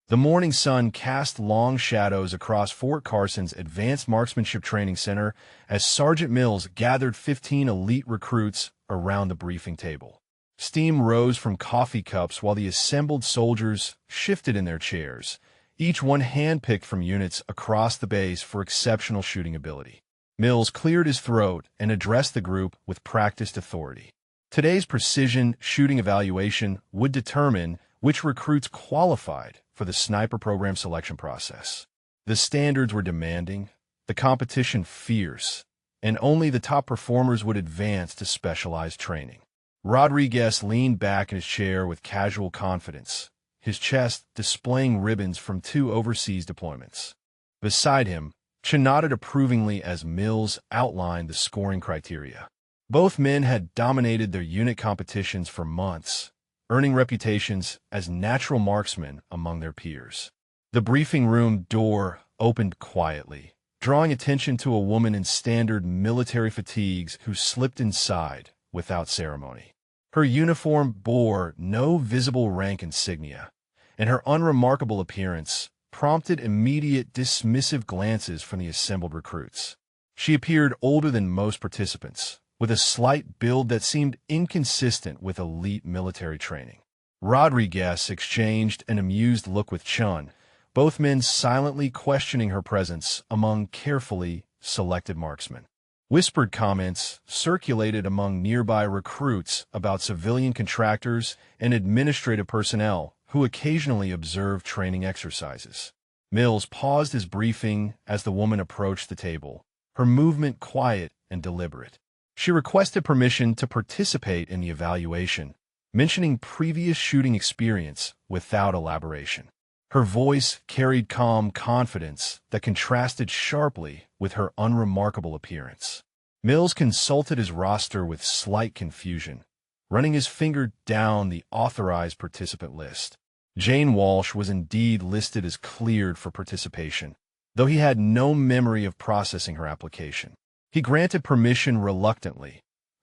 The morning sun cast long shadows across Fort Carson's Advanced Marksmanship Training Center as Sergeant Mills gathered 15 elite recruits around the briefing table. Steam rose from coffee cups while the assembled soldiers shifted in their chairs, each one handpicked from units across the base for exceptional shooting ability. Mills cleared his throat and addressed the group with practiced authority. Today's precision shooting evaluation would determine which recruits qualified for the sniper program selection process. The standards were demanding, the competition fierce, and only the top performers would advance to specialized training. Rodriguez leaned back in his chair with casual confidence, his chest displaying ribbons from 2 overseas deployments. Beside him, Chen nodded approvingly as Mills outlined the scoring criteria. Both men had dominated their unit competitions for months, earning reputations as natural marksmen among their peers. The briefing room door opened quietly, drawing attention to a woman in standard military fatigues who slipped inside without ceremony. Her uniform bore no visible rank insignia, and her unremarkable appearance prompted immediate dismissive glances from the assembled recruits. She appeared older than most participants, with a slight build that seemed inconsistent with elite military training. Rodriguez exchanged an amused look with Chun, both men silently questioning her presence among carefully selected marksmen. Whispered comments circulated among nearby recruits about civilian contractors and administrative personnel who occasionally observed training exercises. Mills paused his briefing as the woman approached the table, her movement quiet and deliberate. She requested permission to participate in the evaluation, mentioning previous shooting experience without elaboration. Her voice carried calm confidence that contrasted sharply with her unremarkable appearance. Mills consulted his roster with slight confusion, running his finger down the authorized participant list. Jane Walsh was indeed listed as cleared for participation, though he had no memory of processing her application. He granted permission reluctantly,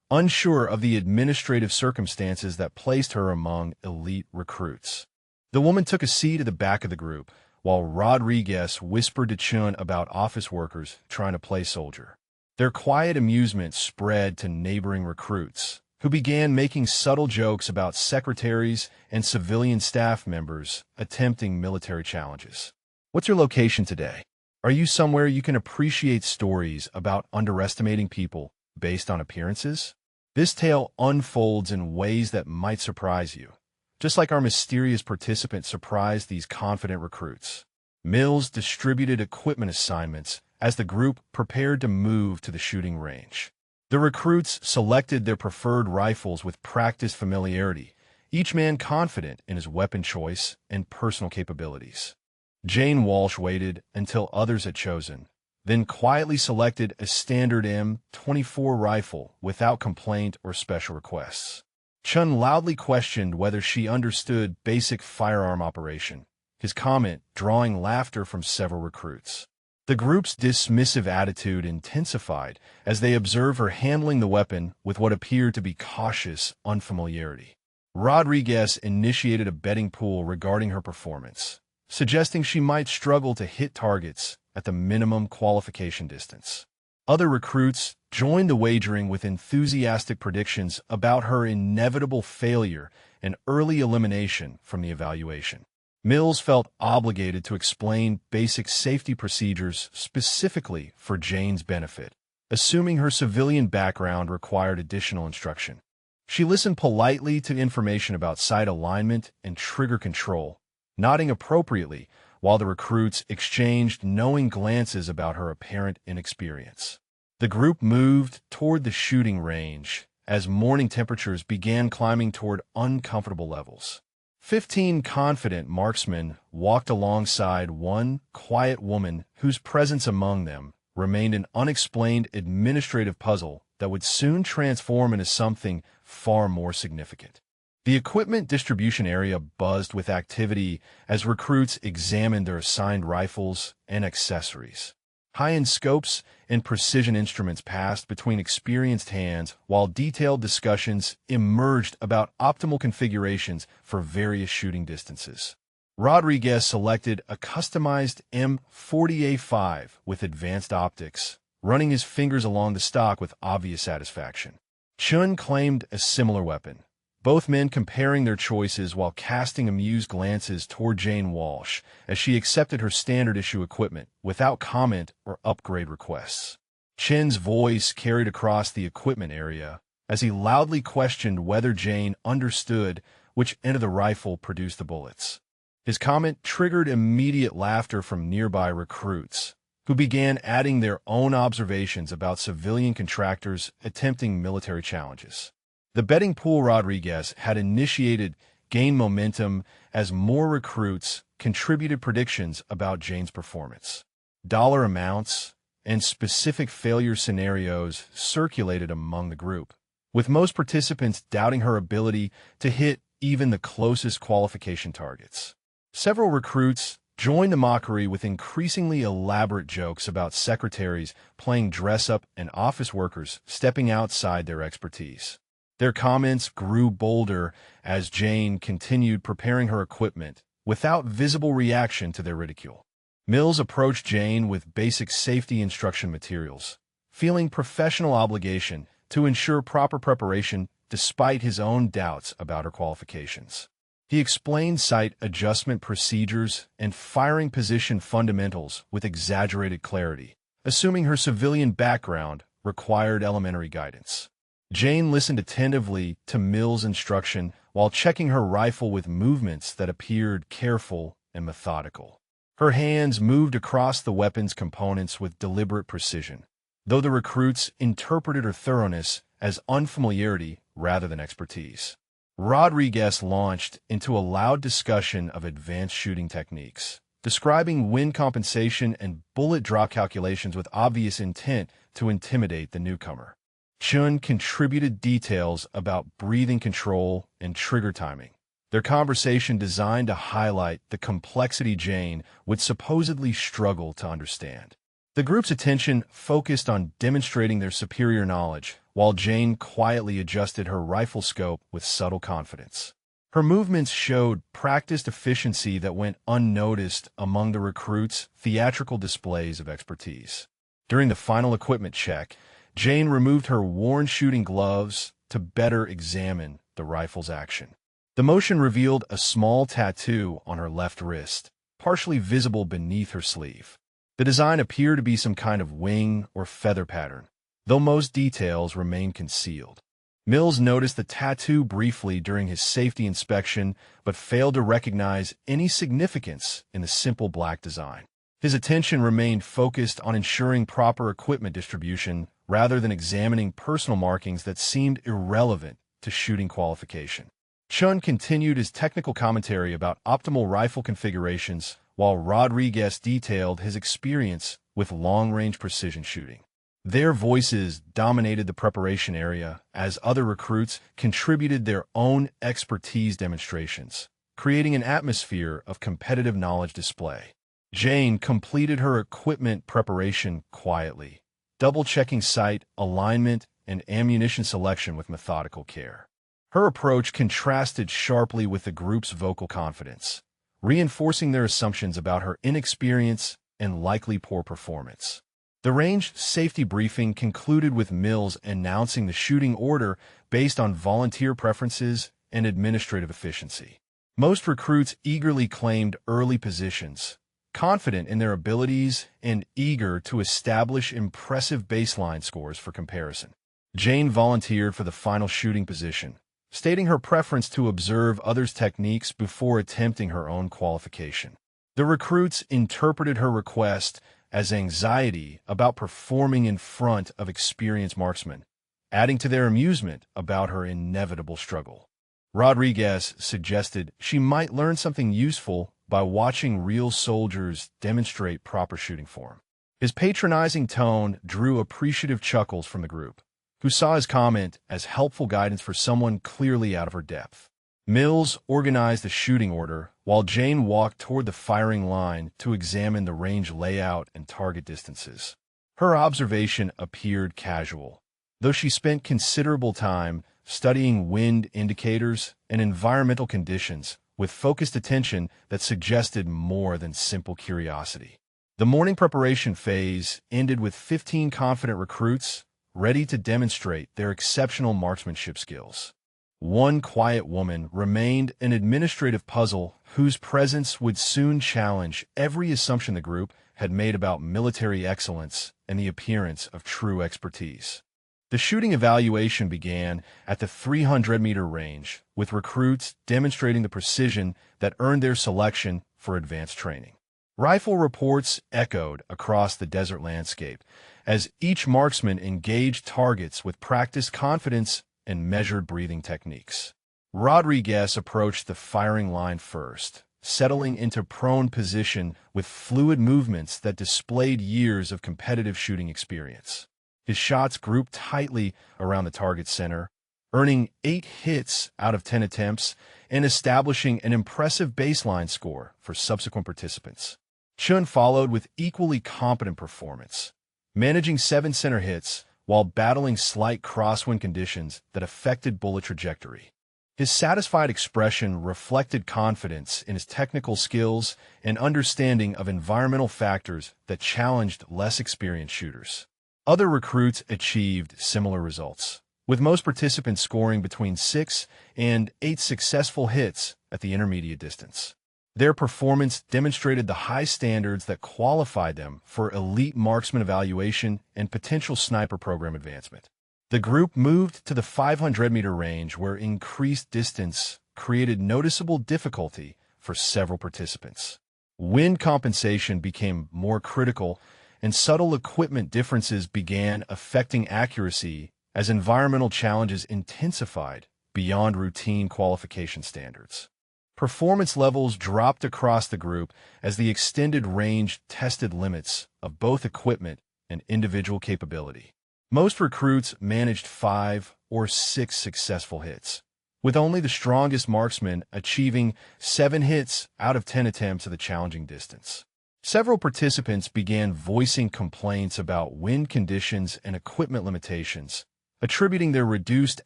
unsure of the administrative circumstances that placed her among elite recruits. The woman took a seat at the back of the group, while Rodriguez whispered to Chun about office workers trying to play soldier. Their quiet amusement spread to neighboring recruits, who began making subtle jokes about secretaries and civilian staff members attempting military challenges. "What's your location today? Are you somewhere you can appreciate stories about underestimating people based on appearances?" This tale unfolds in ways that might surprise you, just like our mysterious participant surprised these confident recruits. Mills distributed equipment assignments as the group prepared to move to the shooting range. The recruits selected their preferred rifles with practiced familiarity, each man confident in his weapon choice and personal capabilities. Jane Walsh waited until others had chosen, then quietly selected a standard M24 rifle without complaint or special requests. Chun loudly questioned whether she understood basic firearm operation, his comment drawing laughter from several recruits. The group's dismissive attitude intensified as they observed her handling the weapon with what appeared to be cautious unfamiliarity. Rodriguez initiated a betting pool regarding her performance, suggesting she might struggle to hit targets at the minimum qualification distance. Other recruits joined the wagering with enthusiastic predictions about her inevitable failure and early elimination from the evaluation. Mills felt obligated to explain basic safety procedures specifically for Jane's benefit, assuming her civilian background required additional instruction. She listened politely to information about sight alignment and trigger control, nodding appropriately while the recruits exchanged knowing glances about her apparent inexperience. The group moved toward the shooting range as morning temperatures began climbing toward uncomfortable levels. 15 confident marksmen walked alongside one quiet woman whose presence among them remained an unexplained administrative puzzle that would soon transform into something far more significant. The equipment distribution area buzzed with activity as recruits examined their assigned rifles and accessories. High-end scopes and precision instruments passed between experienced hands while detailed discussions emerged about optimal configurations for various shooting distances. Rodriguez selected a customized M40A5 with advanced optics, running his fingers along the stock with obvious satisfaction. Chun claimed a similar weapon, both men comparing their choices while casting amused glances toward Jane Walsh as she accepted her standard-issue equipment without comment or upgrade requests. Chen's voice carried across the equipment area as he loudly questioned whether Jane understood which end of the rifle produced the bullets. His comment triggered immediate laughter from nearby recruits, who began adding their own observations about civilian contractors attempting military challenges. The betting pool Rodriguez had initiated gained momentum as more recruits contributed predictions about Jane's performance. Dollar amounts and specific failure scenarios circulated among the group, with most participants doubting her ability to hit even the closest qualification targets. Several recruits joined the mockery with increasingly elaborate jokes about secretaries playing dress-up and office workers stepping outside their expertise. Their comments grew bolder as Jane continued preparing her equipment without visible reaction to their ridicule. Mills approached Jane with basic safety instruction materials, feeling professional obligation to ensure proper preparation despite his own doubts about her qualifications. He explained sight adjustment procedures and firing position fundamentals with exaggerated clarity, assuming her civilian background required elementary guidance. Jane listened attentively to Mills' instruction while checking her rifle with movements that appeared careful and methodical. Her hands moved across the weapon's components with deliberate precision, though the recruits interpreted her thoroughness as unfamiliarity rather than expertise. Rodriguez launched into a loud discussion of advanced shooting techniques, describing wind compensation and bullet drop calculations with obvious intent to intimidate the newcomer. Chun contributed details about breathing control and trigger timing, their conversation designed to highlight the complexity Jane would supposedly struggle to understand. The group's attention focused on demonstrating their superior knowledge, while Jane quietly adjusted her rifle scope with subtle confidence. Her movements showed practiced efficiency that went unnoticed among the recruits' theatrical displays of expertise. During the final equipment check, Jane removed her worn shooting gloves to better examine the rifle's action. The motion revealed a small tattoo on her left wrist, partially visible beneath her sleeve. The design appeared to be some kind of wing or feather pattern, though most details remained concealed. Mills noticed the tattoo briefly during his safety inspection, but failed to recognize any significance in the simple black design. His attention remained focused on ensuring proper equipment distribution rather than examining personal markings that seemed irrelevant to shooting qualification. Chun continued his technical commentary about optimal rifle configurations, while Rodriguez detailed his experience with long-range precision shooting. Their voices dominated the preparation area as other recruits contributed their own expertise demonstrations, creating an atmosphere of competitive knowledge display. Jane completed her equipment preparation quietly, double-checking sight, alignment, and ammunition selection with methodical care. Her approach contrasted sharply with the group's vocal confidence, reinforcing their assumptions about her inexperience and likely poor performance. The range safety briefing concluded with Mills announcing the shooting order based on volunteer preferences and administrative efficiency. Most recruits eagerly claimed early positions, confident in their abilities and eager to establish impressive baseline scores for comparison. Jane volunteered for the final shooting position, stating her preference to observe others' techniques before attempting her own qualification. The recruits interpreted her request as anxiety about performing in front of experienced marksmen, adding to their amusement about her inevitable struggle. Rodriguez suggested she might learn something useful by watching real soldiers demonstrate proper shooting form. His patronizing tone drew appreciative chuckles from the group, who saw his comment as helpful guidance for someone clearly out of her depth. Mills organized the shooting order, while Jane walked toward the firing line to examine the range layout and target distances. Her observation appeared casual, though she spent considerable time studying wind indicators and environmental conditions with focused attention that suggested more than simple curiosity. The morning preparation phase ended with 15 confident recruits ready to demonstrate their exceptional marksmanship skills. One quiet woman remained an administrative puzzle whose presence would soon challenge every assumption the group had made about military excellence and the appearance of true expertise. The shooting evaluation began at the 300-meter range, with recruits demonstrating the precision that earned their selection for advanced training. Rifle reports echoed across the desert landscape as each marksman engaged targets with practiced confidence and measured breathing techniques. Rodriguez approached the firing line first, settling into prone position with fluid movements that displayed years of competitive shooting experience. His shots grouped tightly around the target center, earning 8 hits out of 10 attempts and establishing an impressive baseline score for subsequent participants. Chun followed with equally competent performance, managing 7 center hits while battling slight crosswind conditions that affected bullet trajectory. His satisfied expression reflected confidence in his technical skills and understanding of environmental factors that challenged less experienced shooters. Other recruits achieved similar results, with most participants scoring between 6 and 8 successful hits at the intermediate distance. Their performance demonstrated the high standards that qualified them for elite marksman evaluation and potential sniper program advancement. The group moved to the 500-meter range, where increased distance created noticeable difficulty for several participants. Wind compensation became more critical, and subtle equipment differences began affecting accuracy as environmental challenges intensified beyond routine qualification standards. Performance levels dropped across the group as the extended range tested limits of both equipment and individual capability. Most recruits managed 5 or 6 successful hits, with only the strongest marksmen achieving 7 hits out of 10 attempts at the challenging distance. Several participants began voicing complaints about wind conditions and equipment limitations, attributing their reduced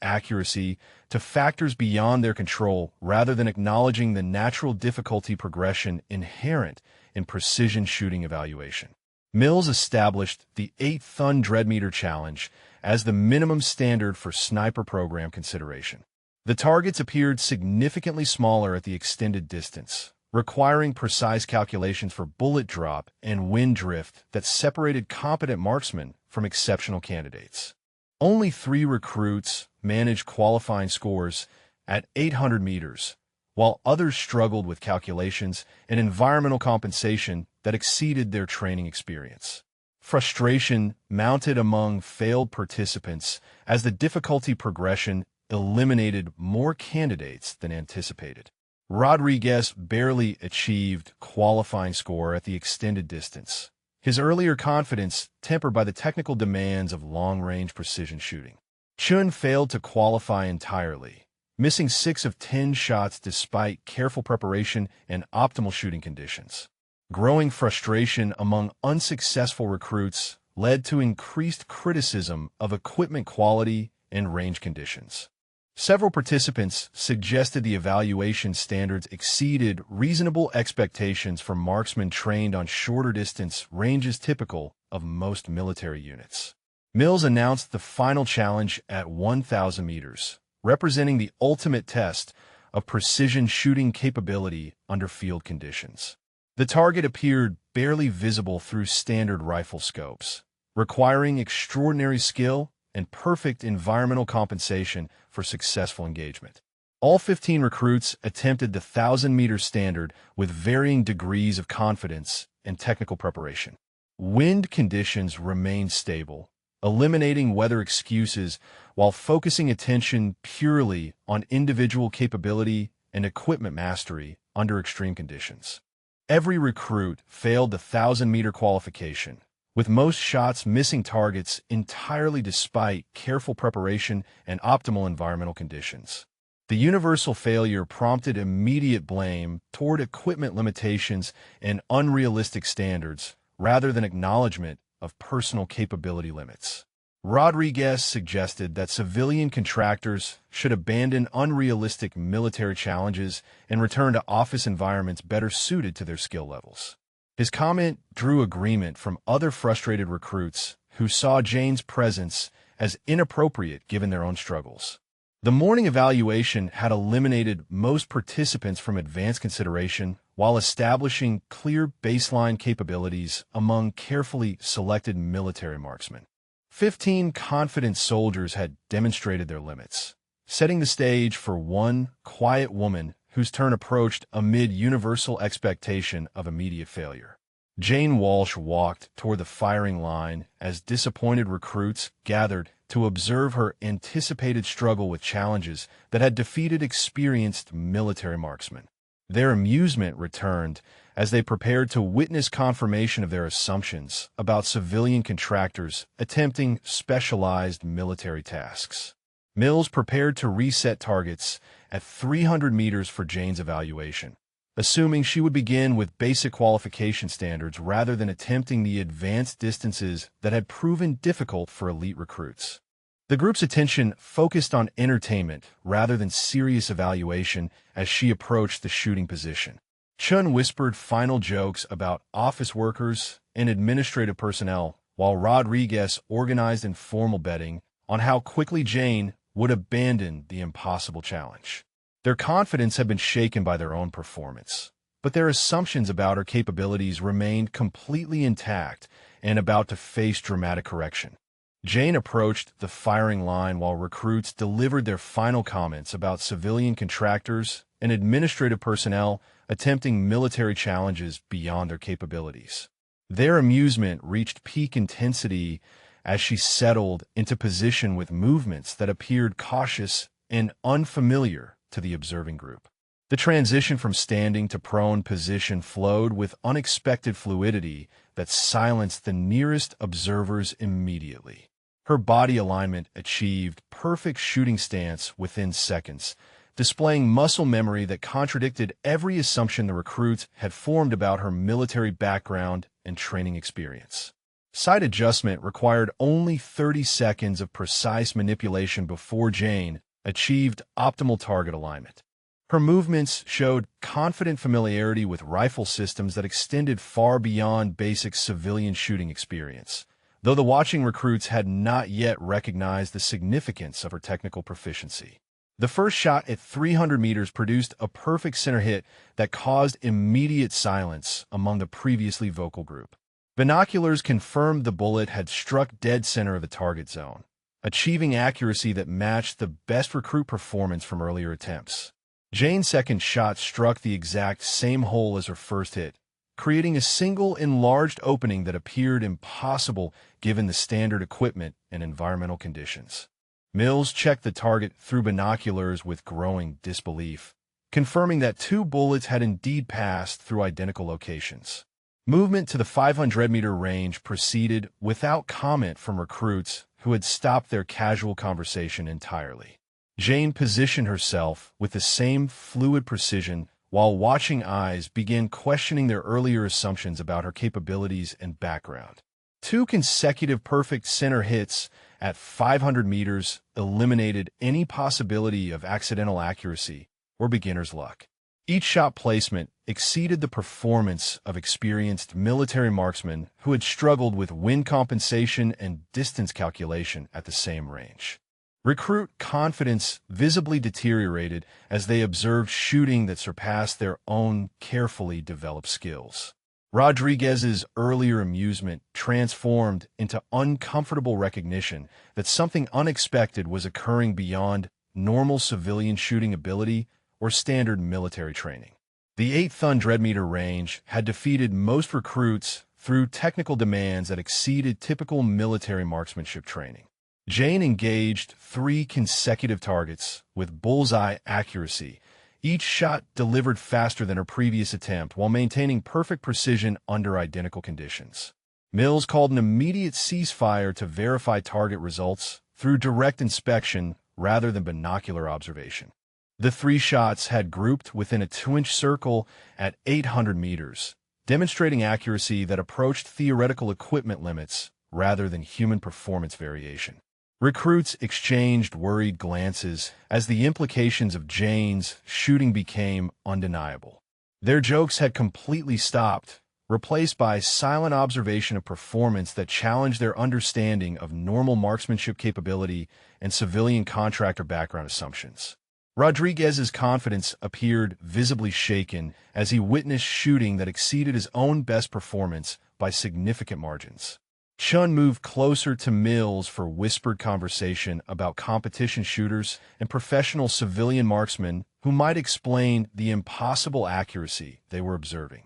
accuracy to factors beyond their control rather than acknowledging the natural difficulty progression inherent in precision shooting evaluation. Mills established the 800-meter challenge as the minimum standard for sniper program consideration. The targets appeared significantly smaller at the extended distance, requiring precise calculations for bullet drop and wind drift that separated competent marksmen from exceptional candidates. Only 3 recruits managed qualifying scores at 800 meters, while others struggled with calculations and environmental compensation that exceeded their training experience. Frustration mounted among failed participants as the difficulty progression eliminated more candidates than anticipated. Rodriguez barely achieved qualifying score at the extended distance, his earlier confidence tempered by the technical demands of long-range precision shooting. Chun failed to qualify entirely, missing 6 of 10 shots despite careful preparation and optimal shooting conditions. Growing frustration among unsuccessful recruits led to increased criticism of equipment quality and range conditions. Several participants suggested the evaluation standards exceeded reasonable expectations for marksmen trained on shorter distance ranges typical of most military units. Mills announced the final challenge at 1,000 meters, representing the ultimate test of precision shooting capability under field conditions. The target appeared barely visible through standard rifle scopes, requiring extraordinary skill and perfect environmental compensation for successful engagement. All 15 recruits attempted the 1,000-meter standard with varying degrees of confidence and technical preparation. Wind conditions remained stable, eliminating weather excuses while focusing attention purely on individual capability and equipment mastery under extreme conditions. Every recruit failed the 1,000-meter qualification, with most shots missing targets entirely despite careful preparation and optimal environmental conditions. The universal failure prompted immediate blame toward equipment limitations and unrealistic standards rather than acknowledgement of personal capability limits. Rodriguez suggested that civilian contractors should abandon unrealistic military challenges and return to office environments better suited to their skill levels. His comment drew agreement from other frustrated recruits who saw Jane's presence as inappropriate given their own struggles. The morning evaluation had eliminated most participants from advanced consideration while establishing clear baseline capabilities among carefully selected military marksmen. 15 confident soldiers had demonstrated their limits, setting the stage for one quiet woman whose turn approached amid universal expectation of immediate failure. Jane Walsh walked toward the firing line as disappointed recruits gathered to observe her anticipated struggle with challenges that had defeated experienced military marksmen. Their amusement returned as they prepared to witness confirmation of their assumptions about civilian contractors attempting specialized military tasks. Mills prepared to reset targets at 300 meters for Jane's evaluation, assuming she would begin with basic qualification standards rather than attempting the advanced distances that had proven difficult for elite recruits. The group's attention focused on entertainment rather than serious evaluation as she approached the shooting position. Chun whispered final jokes about office workers and administrative personnel, while Rodriguez organized informal betting on how quickly Jane would abandon the impossible challenge. Their confidence had been shaken by their own performance, but their assumptions about her capabilities remained completely intact and about to face dramatic correction. Jane approached the firing line while recruits delivered their final comments about civilian contractors and administrative personnel attempting military challenges beyond their capabilities. Their amusement reached peak intensity as she settled into position with movements that appeared cautious and unfamiliar to the observing group. The transition from standing to prone position flowed with unexpected fluidity that silenced the nearest observers immediately. Her body alignment achieved perfect shooting stance within seconds, displaying muscle memory that contradicted every assumption the recruits had formed about her military background and training experience. Sight adjustment required only 30 seconds of precise manipulation before Jane achieved optimal target alignment. Her movements showed confident familiarity with rifle systems that extended far beyond basic civilian shooting experience, though the watching recruits had not yet recognized the significance of her technical proficiency. The first shot at 300 meters produced a perfect center hit that caused immediate silence among the previously vocal group. Binoculars confirmed the bullet had struck dead center of the target zone, achieving accuracy that matched the best recruit performance from earlier attempts. Jane's second shot struck the exact same hole as her first hit, creating a single enlarged opening that appeared impossible given the standard equipment and environmental conditions. Mills checked the target through binoculars with growing disbelief, confirming that two bullets had indeed passed through identical locations. Movement to the 500-meter range proceeded without comment from recruits who had stopped their casual conversation entirely. Jane positioned herself with the same fluid precision while watching eyes began questioning their earlier assumptions about her capabilities and background. Two consecutive perfect center hits at 500 meters eliminated any possibility of accidental accuracy or beginner's luck. Each shot placement exceeded the performance of experienced military marksmen who had struggled with wind compensation and distance calculation at the same range. Recruit confidence visibly deteriorated as they observed shooting that surpassed their own carefully developed skills. Rodriguez's earlier amusement transformed into uncomfortable recognition that something unexpected was occurring beyond normal civilian shooting ability or standard military training. The 800-meter range had defeated most recruits through technical demands that exceeded typical military marksmanship training. Jane engaged 3 consecutive targets with bullseye accuracy. Each shot delivered faster than her previous attempt while maintaining perfect precision under identical conditions. Mills called an immediate ceasefire to verify target results through direct inspection rather than binocular observation. The 3 shots had grouped within a 2-inch circle at 800 meters, demonstrating accuracy that approached theoretical equipment limits rather than human performance variation. Recruits exchanged worried glances as the implications of Jane's shooting became undeniable. Their jokes had completely stopped, replaced by silent observation of performance that challenged their understanding of normal marksmanship capability and civilian contractor background assumptions. Rodriguez's confidence appeared visibly shaken as he witnessed shooting that exceeded his own best performance by significant margins. Chun moved closer to Mills for whispered conversation about competition shooters and professional civilian marksmen who might explain the impossible accuracy they were observing.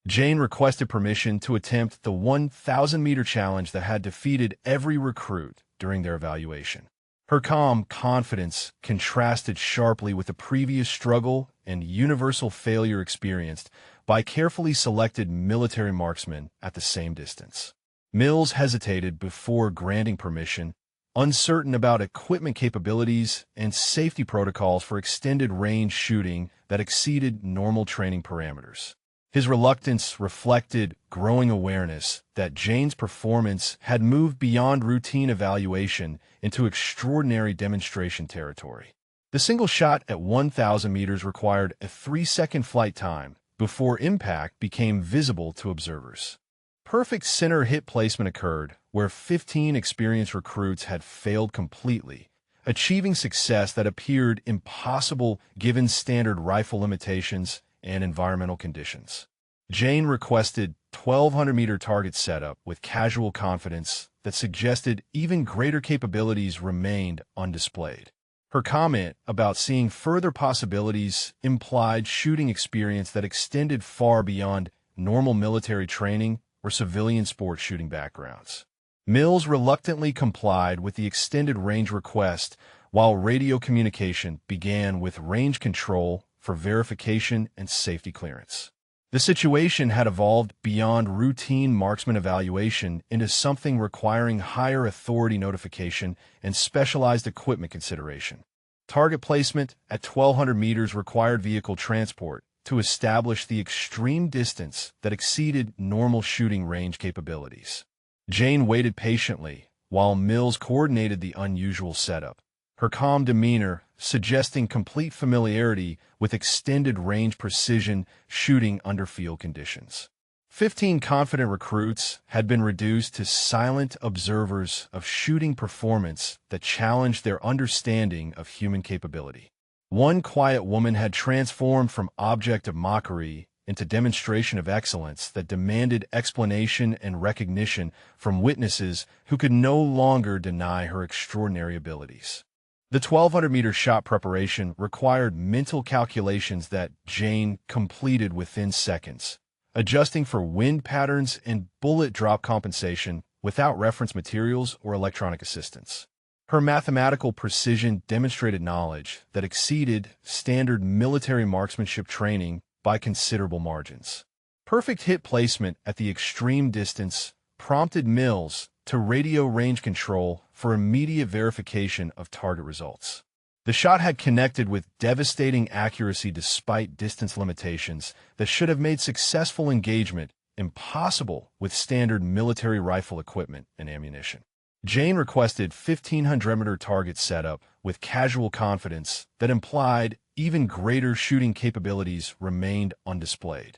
Jane requested permission to attempt the 1,000-meter challenge that had defeated every recruit during their evaluation. Her calm confidence contrasted sharply with the previous struggle and universal failure experienced by carefully selected military marksmen at the same distance. Mills hesitated before granting permission, uncertain about equipment capabilities and safety protocols for extended-range shooting that exceeded normal training parameters. His reluctance reflected growing awareness that Jane's performance had moved beyond routine evaluation into extraordinary demonstration territory. The single shot at 1,000 meters required a 3-second flight time before impact became visible to observers. Perfect center hit placement occurred where 15 experienced recruits had failed completely, achieving success that appeared impossible given standard rifle limitations and environmental conditions. Jane requested 1,200-meter target setup with casual confidence that suggested even greater capabilities remained undisplayed. Her comment about seeing further possibilities implied shooting experience that extended far beyond normal military training or civilian sports shooting backgrounds. Mills reluctantly complied with the extended range request while radio communication began with range control for verification and safety clearance. The situation had evolved beyond routine marksman evaluation into something requiring higher authority notification and specialized equipment consideration. Target placement at 1,200 meters required vehicle transport to establish the extreme distance that exceeded normal shooting range capabilities. Jane waited patiently while Mills coordinated the unusual setup, her calm demeanor suggesting complete familiarity with extended range precision shooting under field conditions. 15 confident recruits had been reduced to silent observers of shooting performance that challenged their understanding of human capability. One quiet woman had transformed from object of mockery into demonstration of excellence that demanded explanation and recognition from witnesses who could no longer deny her extraordinary abilities. The 1,200-meter shot preparation required mental calculations that Jane completed within seconds, adjusting for wind patterns and bullet drop compensation without reference materials or electronic assistance. Her mathematical precision demonstrated knowledge that exceeded standard military marksmanship training by considerable margins. Perfect hit placement at the extreme distance prompted Mills to radio range control for immediate verification of target results. The shot had connected with devastating accuracy despite distance limitations that should have made successful engagement impossible with standard military rifle equipment and ammunition. Jane requested 1,500-meter target setup with casual confidence that implied even greater shooting capabilities remained undisplayed.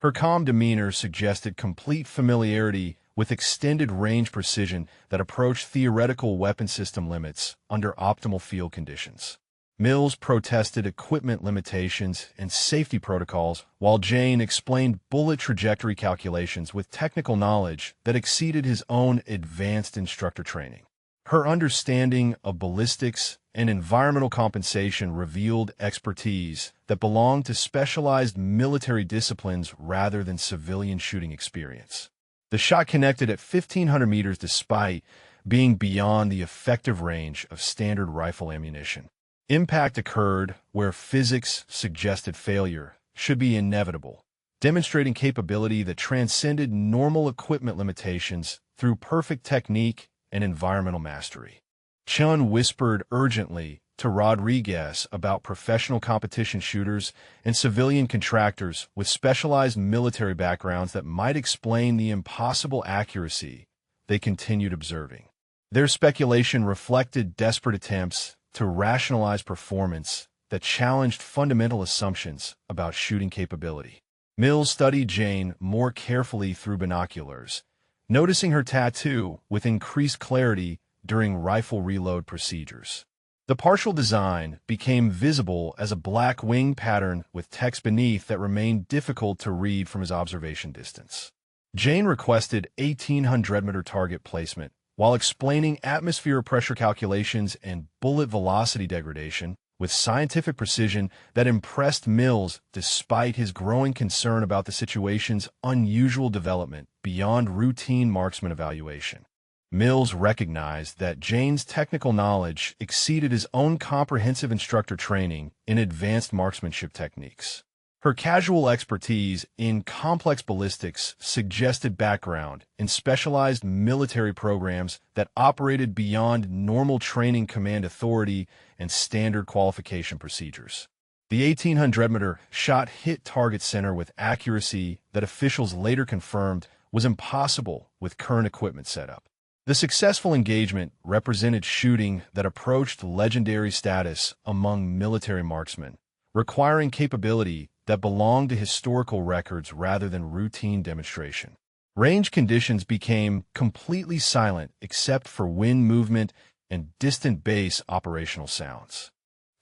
Her calm demeanor suggested complete familiarity with extended range precision that approached theoretical weapon system limits under optimal field conditions. Mills protested equipment limitations and safety protocols, while Jane explained bullet trajectory calculations with technical knowledge that exceeded his own advanced instructor training. Her understanding of ballistics and environmental compensation revealed expertise that belonged to specialized military disciplines rather than civilian shooting experience. The shot connected at 1,500 meters despite being beyond the effective range of standard rifle ammunition. Impact occurred where physics suggested failure should be inevitable, demonstrating capability that transcended normal equipment limitations through perfect technique and environmental mastery. Chun whispered urgently to Rodriguez about professional competition shooters and civilian contractors with specialized military backgrounds that might explain the impossible accuracy they continued observing. Their speculation reflected desperate attempts to rationalize performance that challenged fundamental assumptions about shooting capability. Mills studied Jane more carefully through binoculars, noticing her tattoo with increased clarity during rifle reload procedures. The partial design became visible as a black wing pattern with text beneath that remained difficult to read from his observation distance. Jane requested 1800-meter target placement while explaining atmosphere pressure calculations and bullet velocity degradation with scientific precision that impressed Mills despite his growing concern about the situation's unusual development beyond routine marksman evaluation. Mills recognized that Jane's technical knowledge exceeded his own comprehensive instructor training in advanced marksmanship techniques. Her casual expertise in complex ballistics suggested background in specialized military programs that operated beyond normal training command authority and standard qualification procedures. The 1800-meter shot hit target center with accuracy that officials later confirmed was impossible with current equipment setup. The successful engagement represented shooting that approached legendary status among military marksmen, requiring capability that belonged to historical records rather than routine demonstration. Range conditions became completely silent except for wind movement and distant base operational sounds.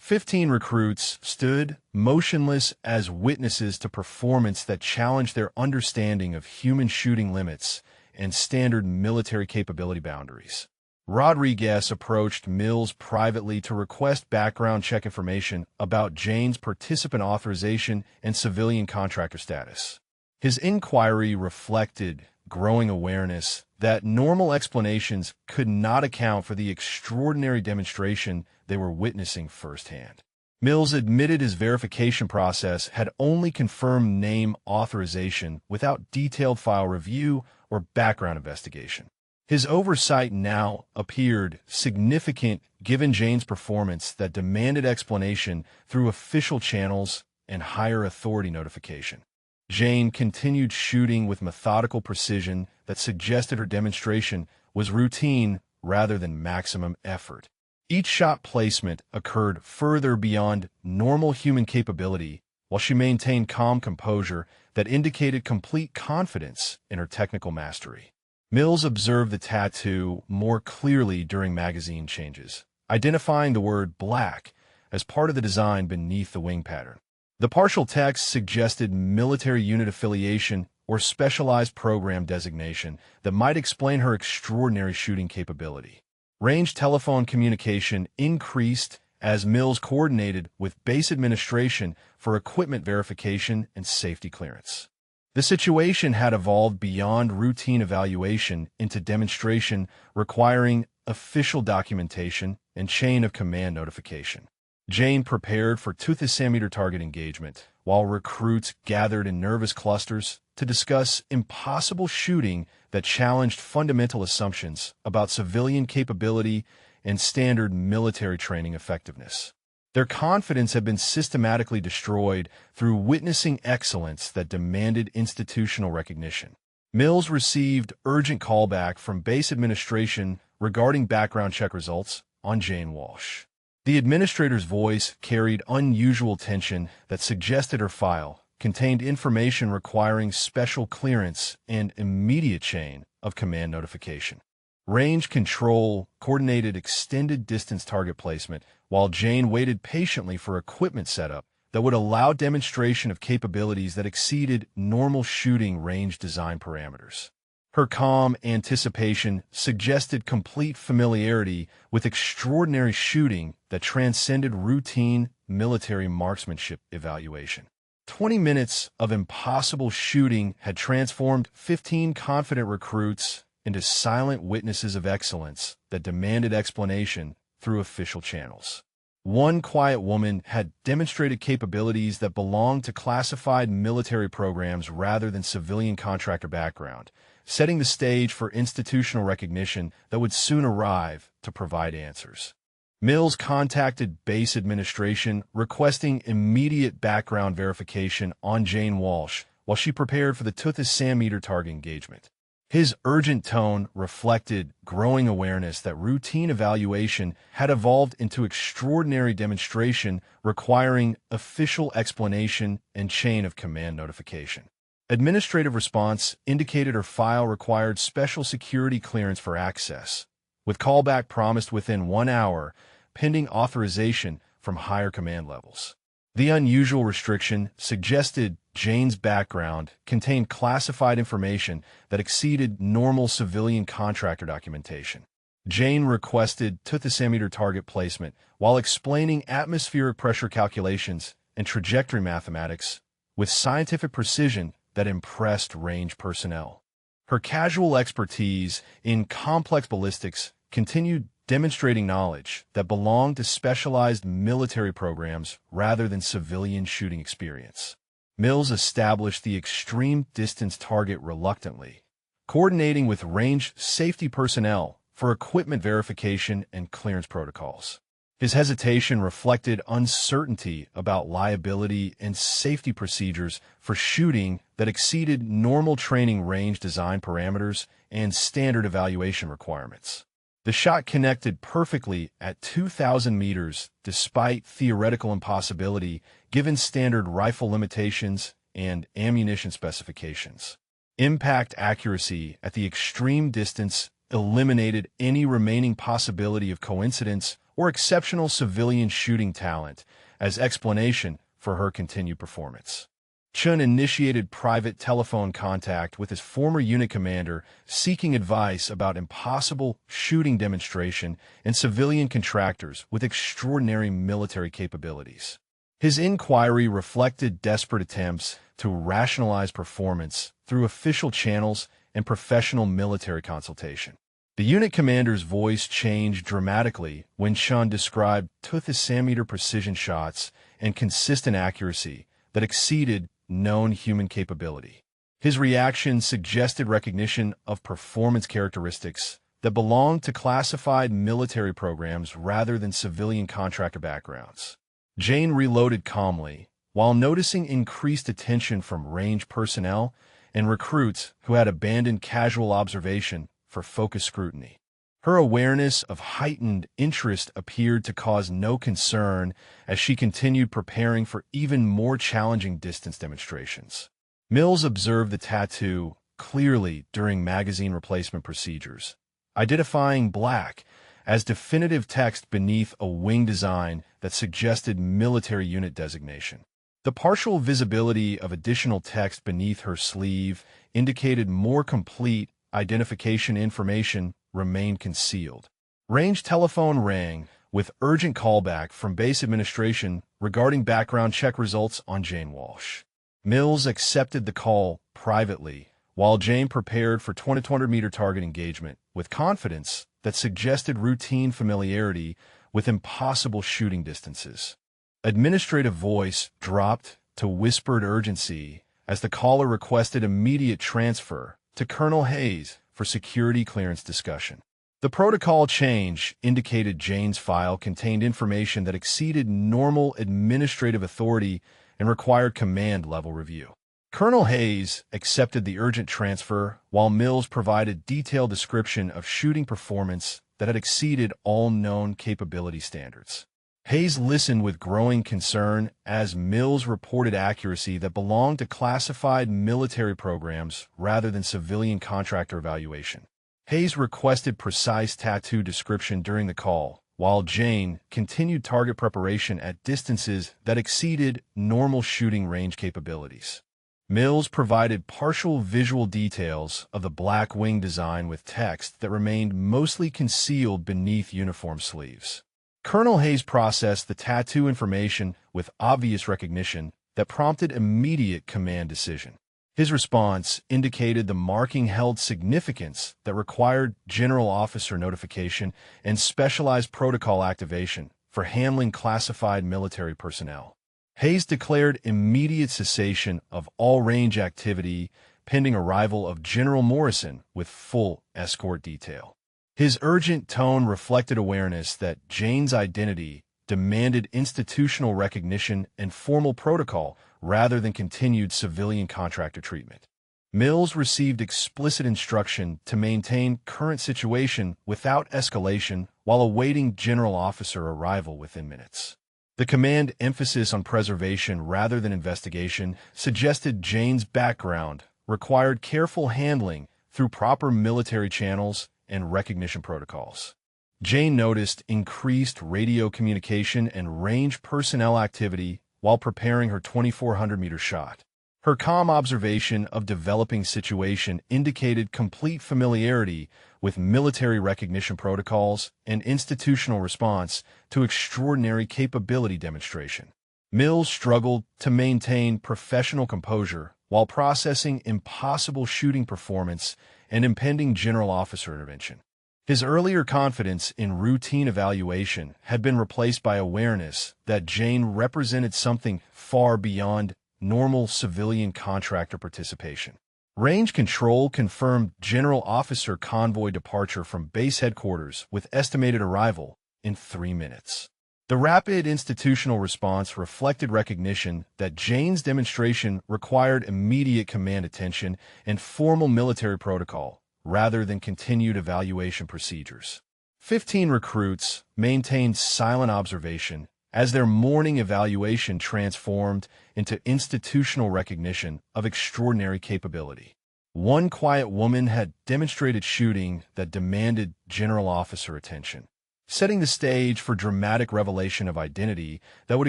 15 recruits stood motionless as witnesses to performance that challenged their understanding of human shooting limits and standard military capability boundaries. Rodriguez approached Mills privately to request background check information about Jane's participant authorization and civilian contractor status. His inquiry reflected growing awareness that normal explanations could not account for the extraordinary demonstration they were witnessing firsthand. Mills admitted his verification process had only confirmed name authorization without detailed file review or background investigation. His oversight now appeared significant given Jane's performance that demanded explanation through official channels and higher authority notification. Jane continued shooting with methodical precision that suggested her demonstration was routine rather than maximum effort. Each shot placement occurred further beyond normal human capability, while she maintained calm composure that indicated complete confidence in her technical mastery. Mills observed the tattoo more clearly during magazine changes, identifying the word black as part of the design beneath the wing pattern. The partial text suggested military unit affiliation or specialized program designation that might explain her extraordinary shooting capability. Range telephone communication increased as Mills coordinated with base administration for equipment verification and safety clearance. The situation had evolved beyond routine evaluation into demonstration requiring official documentation and chain of command notification. Jane prepared for 2,000-meter target engagement, while recruits gathered in nervous clusters to discuss impossible shooting that challenged fundamental assumptions about civilian capability and standard military training effectiveness. Their confidence had been systematically destroyed through witnessing excellence that demanded institutional recognition. Mills received urgent callback from base administration regarding background check results on Jane Walsh. The administrator's voice carried unusual tension that suggested her file contained information requiring special clearance and immediate chain of command notification. Range control coordinated extended distance target placement while Jane waited patiently for equipment setup that would allow demonstration of capabilities that exceeded normal shooting range design parameters. Her calm anticipation suggested complete familiarity with extraordinary shooting that transcended routine military marksmanship evaluation. 20 minutes of impossible shooting had transformed 15 confident recruits into silent witnesses of excellence that demanded explanation through official channels. One quiet woman had demonstrated capabilities that belonged to classified military programs rather than civilian contractor background, setting the stage for institutional recognition that would soon arrive to provide answers. Mills contacted base administration requesting immediate background verification on Jane Walsh while she prepared for the 2,000-meter target engagement. His urgent tone reflected growing awareness that routine evaluation had evolved into extraordinary demonstration requiring official explanation and chain of command notification. Administrative response indicated her file required special security clearance for access, with callback promised within 1 hour, pending authorization from higher command levels. The unusual restriction suggested Jane's background contained classified information that exceeded normal civilian contractor documentation. Jane requested thermometer target placement while explaining atmospheric pressure calculations and trajectory mathematics with scientific precision that impressed range personnel. Her casual expertise in complex ballistics continued demonstrating knowledge that belonged to specialized military programs rather than civilian shooting experience. Mills established the extreme distance target reluctantly, coordinating with range safety personnel for equipment verification and clearance protocols. His hesitation reflected uncertainty about liability and safety procedures for shooting that exceeded normal training range design parameters and standard evaluation requirements. The shot connected perfectly at 2,000 meters despite theoretical impossibility given standard rifle limitations and ammunition specifications. Impact accuracy at the extreme distance eliminated any remaining possibility of coincidence or exceptional civilian shooting talent as explanation for her continued performance. Chun initiated private telephone contact with his former unit commander seeking advice about impossible shooting demonstration and civilian contractors with extraordinary military capabilities. His inquiry reflected desperate attempts to rationalize performance through official channels and professional military consultation. The unit commander's voice changed dramatically when Chun described thermometer precision shots and consistent accuracy that exceeded known human capability. His reaction suggested recognition of performance characteristics that belonged to classified military programs rather than civilian contractor backgrounds. Jane reloaded calmly, while noticing increased attention from range personnel and recruits who had abandoned casual observation for focused scrutiny. Her awareness of heightened interest appeared to cause no concern as she continued preparing for even more challenging distance demonstrations. Mills observed the tattoo clearly during magazine replacement procedures, identifying black as definitive text beneath a wing design that suggested military unit designation. The partial visibility of additional text beneath her sleeve indicated more complete identification information remained concealed. Range telephone rang with urgent callback from base administration regarding background check results on Jane Walsh. Mills accepted the call privately, while Jane prepared for 2,200-meter target engagement with confidence that suggested routine familiarity with impossible shooting distances. Administrative voice dropped to whispered urgency as the caller requested immediate transfer to Colonel Hayes for security clearance discussion. The protocol change indicated Jane's file contained information that exceeded normal administrative authority and required command-level review. Colonel Hayes accepted the urgent transfer, while Mills provided detailed description of shooting performance that had exceeded all known capability standards. Hayes listened with growing concern as Mills reported accuracy that belonged to classified military programs rather than civilian contractor evaluation. Hayes requested precise tattoo description during the call, while Jane continued target preparation at distances that exceeded normal shooting range capabilities. Mills provided partial visual details of the black wing design with text that remained mostly concealed beneath uniform sleeves. Colonel Hayes processed the tattoo information with obvious recognition that prompted immediate command decision. His response indicated the marking held significance that required general officer notification and specialized protocol activation for handling classified military personnel. Hayes declared immediate cessation of all range activity pending arrival of General Morrison with full escort detail. His urgent tone reflected awareness that Jane's identity demanded institutional recognition and formal protocol rather than continued civilian contractor treatment. Mills received explicit instruction to maintain current situation without escalation while awaiting general officer arrival within minutes. The command emphasis on preservation rather than investigation suggested Jane's background required careful handling through proper military channels and recognition protocols. Jane noticed increased radio communication and range personnel activity while preparing her 2,400-meter shot. Her calm observation of developing situation indicated complete familiarity with military recognition protocols and institutional response to extraordinary capability demonstration. Mills struggled to maintain professional composure while processing impossible shooting performance and impending general officer intervention. His earlier confidence in routine evaluation had been replaced by awareness that Jane represented something far beyond normal civilian contractor participation. Range Control confirmed General Officer convoy departure from base headquarters with estimated arrival in 3 minutes. The rapid institutional response reflected recognition that Jane's demonstration required immediate command attention and formal military protocol, rather than continued evaluation procedures. 15 recruits maintained silent observation as their morning evaluation transformed into institutional recognition of extraordinary capability. One quiet woman had demonstrated shooting that demanded general officer attention, setting the stage for dramatic revelation of identity that would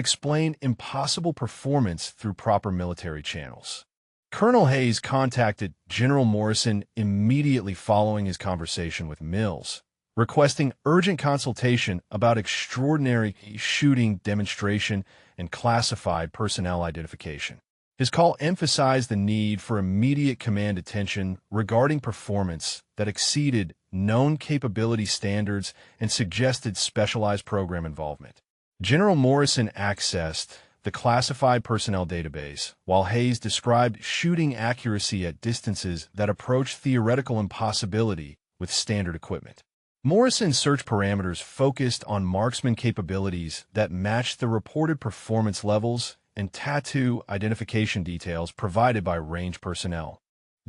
explain impossible performance through proper military channels. Colonel Hayes contacted General Morrison immediately following his conversation with Mills, requesting urgent consultation about extraordinary shooting demonstration and classified personnel identification. His call emphasized the need for immediate command attention regarding performance that exceeded known capability standards and suggested specialized program involvement. General Morrison accessed the classified personnel database, while Hayes described shooting accuracy at distances that approached theoretical impossibility with standard equipment. Morrison's search parameters focused on marksman capabilities that matched the reported performance levels and tattoo identification details provided by range personnel.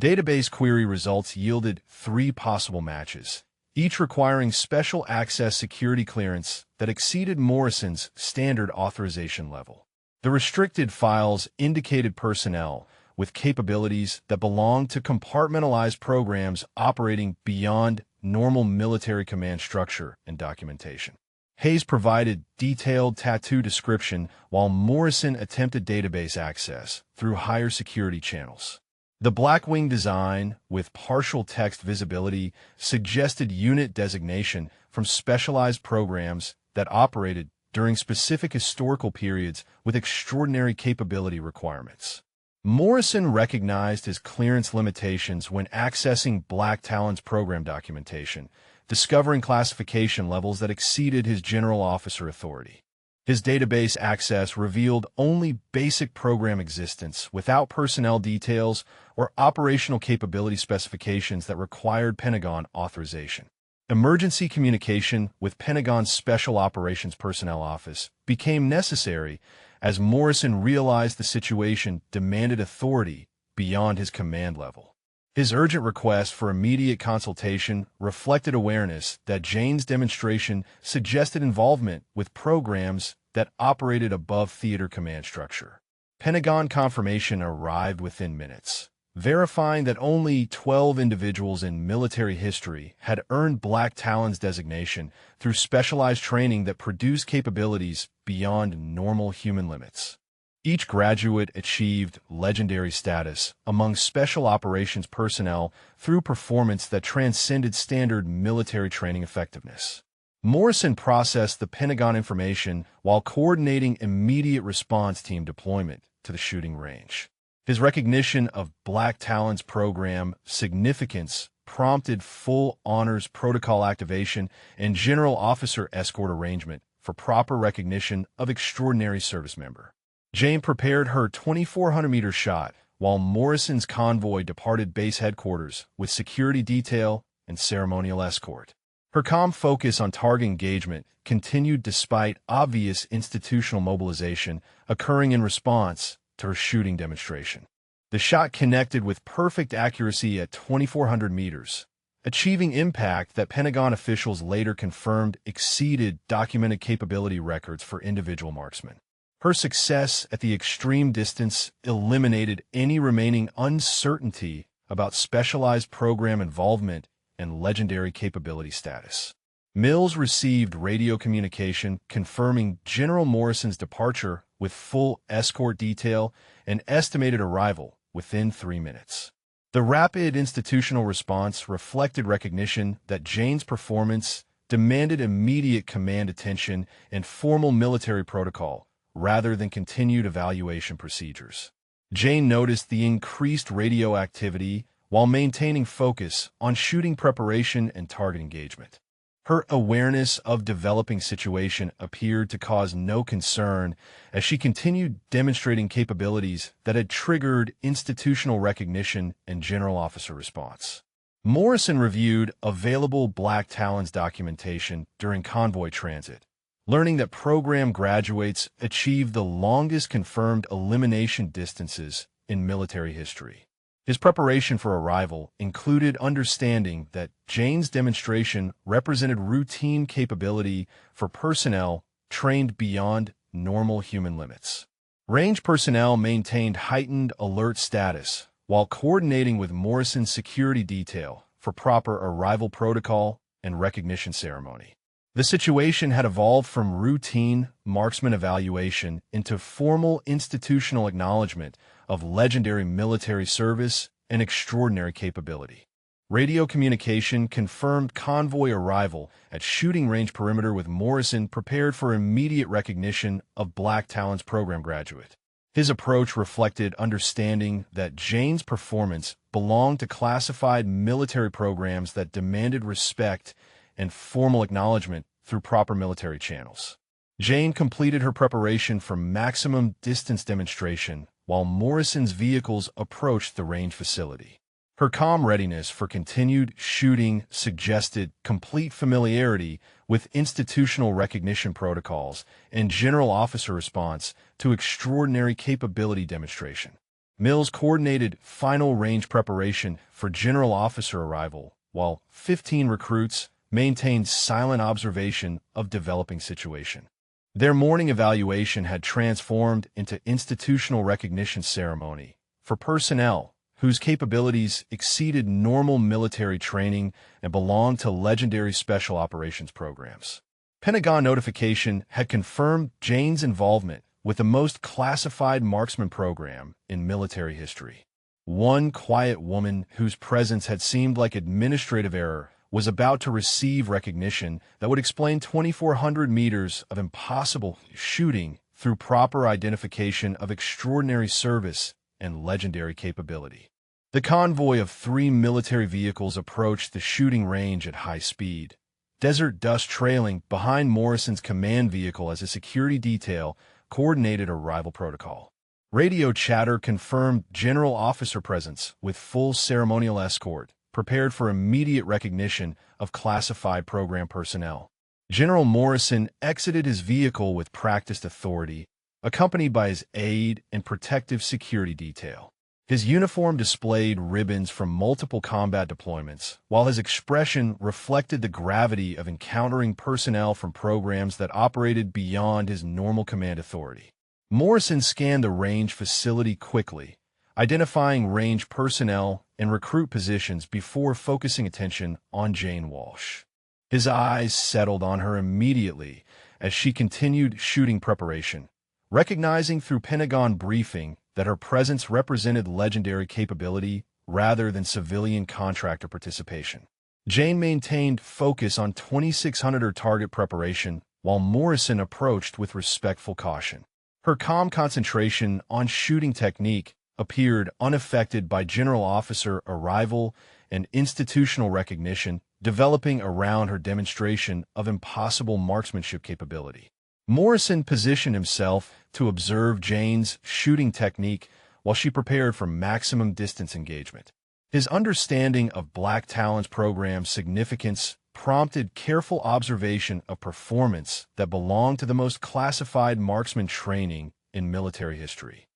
Database query results yielded 3 possible matches, each requiring special access security clearance that exceeded Morrison's standard authorization level. The restricted files indicated personnel with capabilities that belonged to compartmentalized programs operating beyond normal military command structure and documentation. Hayes provided detailed tattoo description while Morrison attempted database access through higher security channels. The Blackwing design, with partial text visibility, suggested unit designation from specialized programs that operated during specific historical periods with extraordinary capability requirements. Morrison recognized his clearance limitations when accessing Black Talons program documentation, discovering classification levels that exceeded his general officer authority. His database access revealed only basic program existence without personnel details or operational capability specifications that required Pentagon authorization. Emergency communication with Pentagon's Special Operations Personnel Office became necessary as Morrison realized the situation demanded authority beyond his command level. His urgent request for immediate consultation reflected awareness that Jane's demonstration suggested involvement with programs that operated above theater command structure. Pentagon confirmation arrived within minutes, verifying that only 12 individuals in military history had earned Black Talons designation through specialized training that produced capabilities beyond normal human limits. Each graduate achieved legendary status among special operations personnel through performance that transcended standard military training effectiveness. Morrison processed the Pentagon information while coordinating immediate response team deployment to the shooting range. His recognition of Black Talons program significance prompted full honors protocol activation and general officer escort arrangement for proper recognition of extraordinary service member. Jane prepared her 2,400-meter shot while Morrison's convoy departed base headquarters with security detail and ceremonial escort. Her calm focus on target engagement continued despite obvious institutional mobilization occurring in response to her shooting demonstration. The shot connected with perfect accuracy at 2,400 meters, achieving impact that Pentagon officials later confirmed exceeded documented capability records for individual marksmen. Her success at the extreme distance eliminated any remaining uncertainty about specialized program involvement and legendary capability status. Mills received radio communication confirming General Morrison's departure with full escort detail and estimated arrival within 3 minutes. The rapid institutional response reflected recognition that Jane's performance demanded immediate command attention and formal military protocol rather than continued evaluation procedures. Jane noticed the increased radio activity while maintaining focus on shooting preparation and target engagement. Her awareness of developing situation appeared to cause no concern as she continued demonstrating capabilities that had triggered institutional recognition and general officer response. Morrison reviewed available Black Talons documentation during convoy transit, learning that program graduates achieved the longest confirmed elimination distances in military history. His preparation for arrival included understanding that Jane's demonstration represented routine capability for personnel trained beyond normal human limits. Range personnel maintained heightened alert status while coordinating with Morrison's security detail for proper arrival protocol and recognition ceremony. The situation had evolved from routine marksman evaluation into formal institutional acknowledgement of legendary military service and extraordinary capability. Radio communication confirmed convoy arrival at shooting range perimeter with Morrison prepared for immediate recognition of Black Talons program graduate. His approach reflected understanding that Jane's performance belonged to classified military programs that demanded respect and formal acknowledgement through proper military channels. Jane completed her preparation for maximum distance demonstration while Morrison's vehicles approached the range facility. Her calm readiness for continued shooting suggested complete familiarity with institutional recognition protocols and general officer response to extraordinary capability demonstration. Mills coordinated final range preparation for general officer arrival, while 15 recruits maintained silent observation of developing situation. Their morning evaluation had transformed into institutional recognition ceremony for personnel whose capabilities exceeded normal military training and belonged to legendary special operations programs. Pentagon notification had confirmed Jane's involvement with the most classified marksman program in military history. One quiet woman whose presence had seemed like administrative error was about to receive recognition that would explain 2,400 meters of impossible shooting through proper identification of extraordinary service and legendary capability. The convoy of 3 military vehicles approached the shooting range at high speed, desert dust trailing behind Morrison's command vehicle as a security detail coordinated arrival protocol. Radio chatter confirmed general officer presence with full ceremonial escort, prepared for immediate recognition of classified program personnel. General Morrison exited his vehicle with practiced authority, accompanied by his aide and protective security detail. His uniform displayed ribbons from multiple combat deployments, while his expression reflected the gravity of encountering personnel from programs that operated beyond his normal command authority. Morrison scanned the range facility quickly, identifying range personnel and recruit positions before focusing attention on Jane Walsh. His eyes settled on her immediately as she continued shooting preparation, recognizing through Pentagon briefing that her presence represented legendary capability rather than civilian contractor participation. Jane maintained focus on 2,600 target preparation while Morrison approached with respectful caution. Her calm concentration on shooting technique appeared unaffected by general officer arrival and institutional recognition developing around her demonstration of impossible marksmanship capability. Morrison positioned himself to observe Jane's shooting technique while she prepared for maximum distance engagement. His understanding of Black Talons' program's significance prompted careful observation of performance that belonged to the most classified marksman training in military history.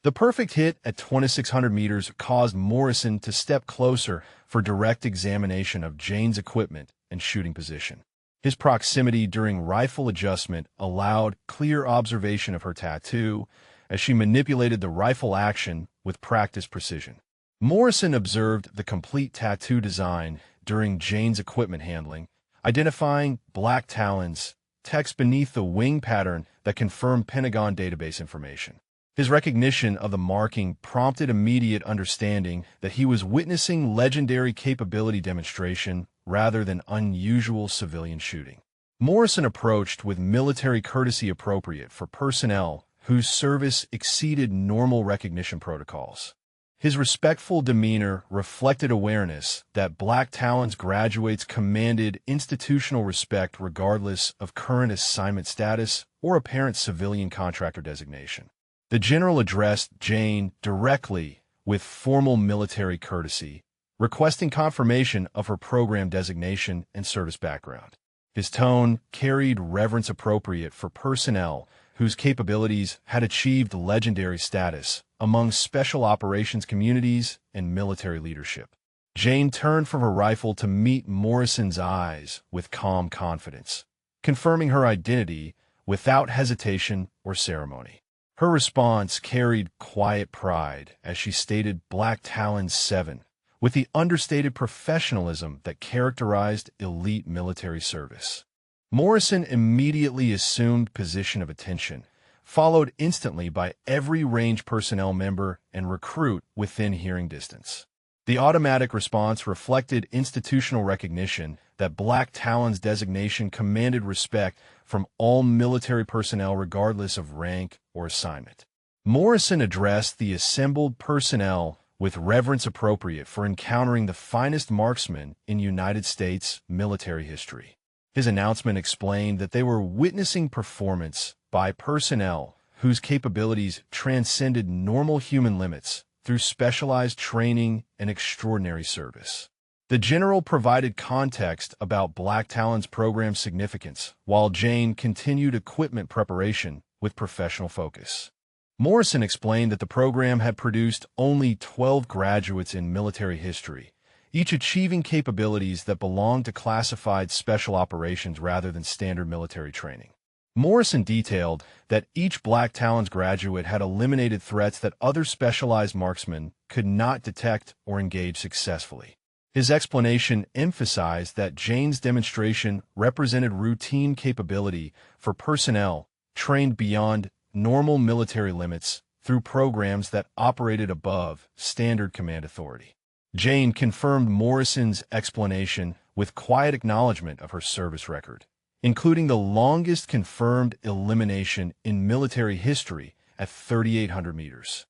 The perfect hit at 2,600 meters caused Morrison to step closer for direct examination of Jane's equipment and shooting position. His proximity during rifle adjustment allowed clear observation of her tattoo as she manipulated the rifle action with practiced precision. Morrison observed the complete tattoo design during Jane's equipment handling, identifying black talons, text beneath the wing pattern that confirmed Pentagon database information. His recognition of the marking prompted immediate understanding that he was witnessing legendary capability demonstration rather than unusual civilian shooting. Morrison approached with military courtesy appropriate for personnel whose service exceeded normal recognition protocols. His respectful demeanor reflected awareness that Black Talons graduates commanded institutional respect regardless of current assignment status or apparent civilian contractor designation. The general addressed Jane directly with formal military courtesy, requesting confirmation of her program designation and service background. His tone carried reverence appropriate for personnel whose capabilities had achieved legendary status among special operations communities and military leadership. Jane turned from her rifle to meet Morrison's eyes with calm confidence, confirming her identity without hesitation or ceremony. Her response carried quiet pride as she stated Black Talons 7, with the understated professionalism that characterized elite military service. Morrison immediately assumed position of attention, followed instantly by every range personnel member and recruit within hearing distance. The automatic response reflected institutional recognition that Black Talons designation commanded respect from all military personnel regardless of rank or assignment. Morrison addressed the assembled personnel with reverence appropriate for encountering the finest marksmen in United States military history. His announcement explained that they were witnessing performance by personnel whose capabilities transcended normal human limits through specialized training and extraordinary service. The general provided context about Black Talons' program significance, while Jane continued equipment preparation with professional focus. Morrison explained that the program had produced only 12 graduates in military history, each achieving capabilities that belonged to classified special operations rather than standard military training. Morrison detailed that each Black Talons graduate had eliminated threats that other specialized marksmen could not detect or engage successfully. His explanation emphasized that Jane's demonstration represented routine capability for personnel trained beyond normal military limits through programs that operated above standard command authority. Jane confirmed Morrison's explanation with quiet acknowledgement of her service record, including the longest confirmed elimination in military history at 3,800 meters.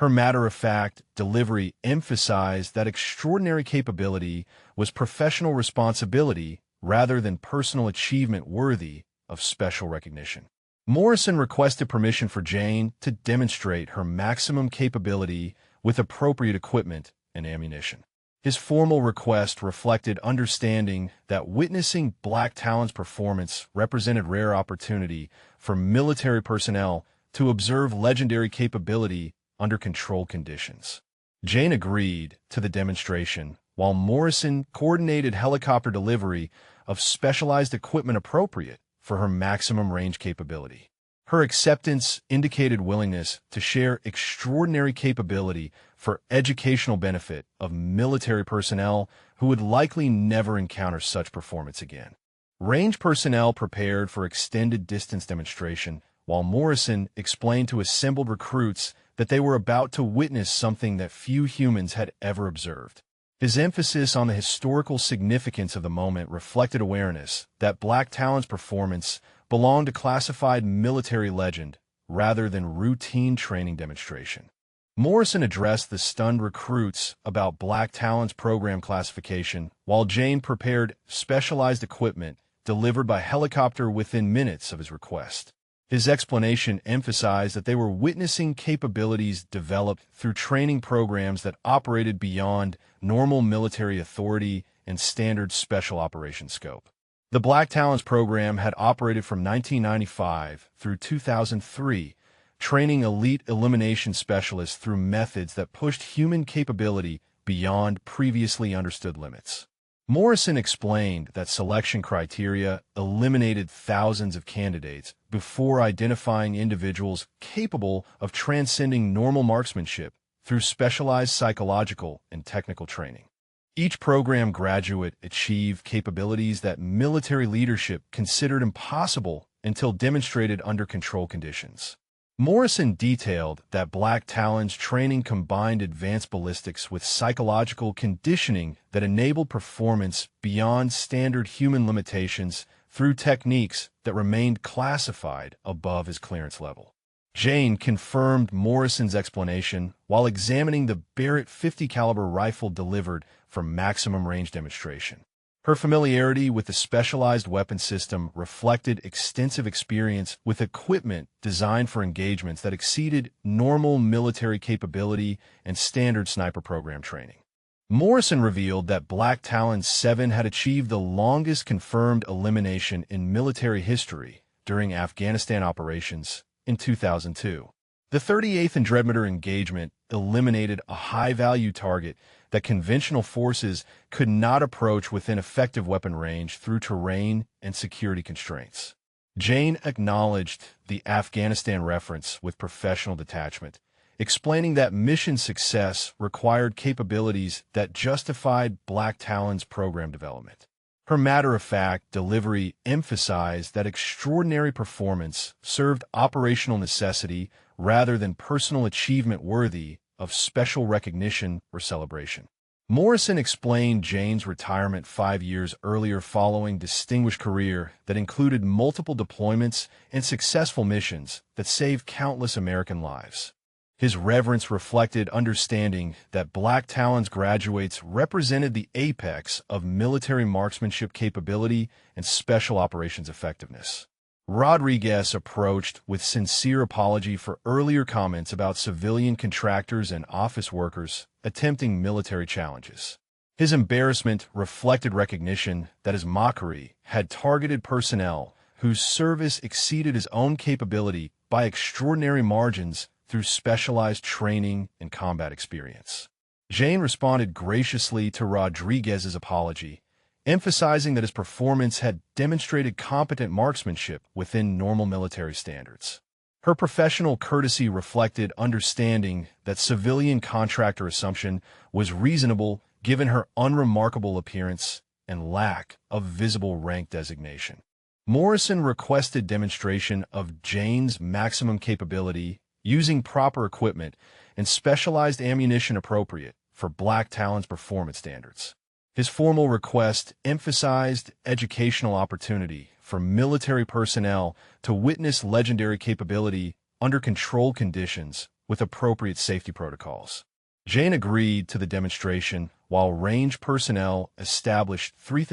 Her matter-of-fact delivery emphasized that extraordinary capability was professional responsibility rather than personal achievement worthy of special recognition. Morrison requested permission for Jane to demonstrate her maximum capability with appropriate equipment and ammunition. His formal request reflected understanding that witnessing Black Talons' performance represented rare opportunity for military personnel to observe legendary capability under controlled conditions. Jane agreed to the demonstration, while Morrison coordinated helicopter delivery of specialized equipment appropriate for her maximum range capability. Her acceptance indicated willingness to share extraordinary capability for educational benefit of military personnel who would likely never encounter such performance again. Range personnel prepared for extended distance demonstration, while Morrison explained to assembled recruits that they were about to witness something that few humans had ever observed. His emphasis on the historical significance of the moment reflected awareness that Black Talons' performance belonged to classified military legend rather than routine training demonstration. Morrison addressed the stunned recruits about Black Talons' program classification, while Jane prepared specialized equipment delivered by helicopter within minutes of his request. His explanation emphasized that they were witnessing capabilities developed through training programs that operated beyond normal military authority and standard special operations scope. The Black Talons program had operated from 1995 through 2003 training elite elimination specialists through methods that pushed human capability beyond previously understood limits. Morrison explained that selection criteria eliminated thousands of candidates before identifying individuals capable of transcending normal marksmanship through specialized psychological and technical training. Each program graduate achieved capabilities that military leadership considered impossible until demonstrated under controlled conditions. Morrison detailed that Black Talons training combined advanced ballistics with psychological conditioning that enabled performance beyond standard human limitations through techniques that remained classified above his clearance level. Jane confirmed Morrison's explanation while examining the Barrett 50 caliber rifle delivered for maximum range demonstration. Her familiarity with the specialized weapon system reflected extensive experience with equipment designed for engagements that exceeded normal military capability and standard sniper program training. Morrison revealed that Black Talon 7 had achieved the longest confirmed elimination in military history during Afghanistan operations in 2002. The 38th Andromeda engagement eliminated a high-value target that conventional forces could not approach within effective weapon range through terrain and security constraints. Jane acknowledged the Afghanistan reference with professional detachment, explaining that mission success required capabilities that justified Black Talon's program development. Her matter-of-fact delivery emphasized that extraordinary performance served operational necessity rather than personal achievement worthy of special recognition or celebration. Morrison explained Jane's retirement 5 years earlier following a distinguished career that included multiple deployments and successful missions that saved countless American lives. His reverence reflected understanding that Black Talons graduates represented the apex of military marksmanship capability and special operations effectiveness. Rodriguez approached with sincere apology for earlier comments about civilian contractors and office workers attempting military challenges. His embarrassment reflected recognition that his mockery had targeted personnel whose service exceeded his own capability by extraordinary margins through specialized training and combat experience. Jane responded graciously to Rodriguez's apology, emphasizing that his performance had demonstrated competent marksmanship within normal military standards. Her professional courtesy reflected understanding that civilian contractor assumption was reasonable given her unremarkable appearance and lack of visible rank designation. Morrison requested demonstration of Jane's maximum capability using proper equipment and specialized ammunition appropriate for Black Talon's performance standards. His formal request emphasized educational opportunity for military personnel to witness legendary capability under controlled conditions with appropriate safety protocols. Jane agreed to the demonstration while range personnel established 3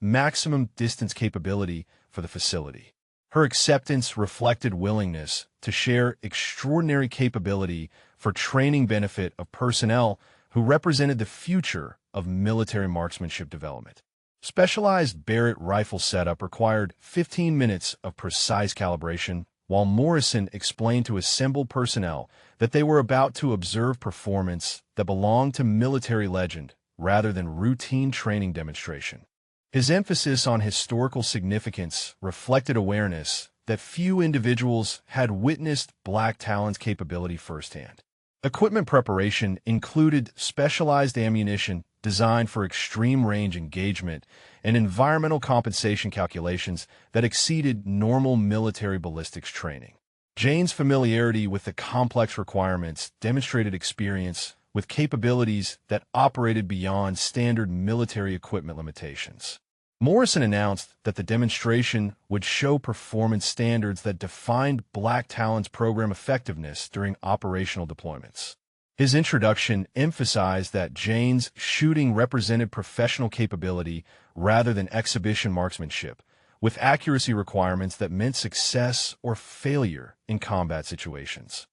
maximum distance capability for the facility. Her acceptance reflected willingness to share extraordinary capability for training benefit of personnel who represented the future of military marksmanship development. Specialized Barrett rifle setup required 15 minutes of precise calibration, while Morrison explained to assembled personnel that they were about to observe performance that belonged to military legend rather than routine training demonstration. His emphasis on historical significance reflected awareness that few individuals had witnessed Black Talon's capability firsthand. Equipment preparation included specialized ammunition designed for extreme range engagement and environmental compensation calculations that exceeded normal military ballistics training. Jane's familiarity with the complex requirements demonstrated experience with capabilities that operated beyond standard military equipment limitations. Morrison announced that the demonstration would show performance standards that defined Black Talon's program effectiveness during operational deployments. His introduction emphasized that Jane's shooting represented professional capability rather than exhibition marksmanship, with accuracy requirements that meant success or failure in combat situations.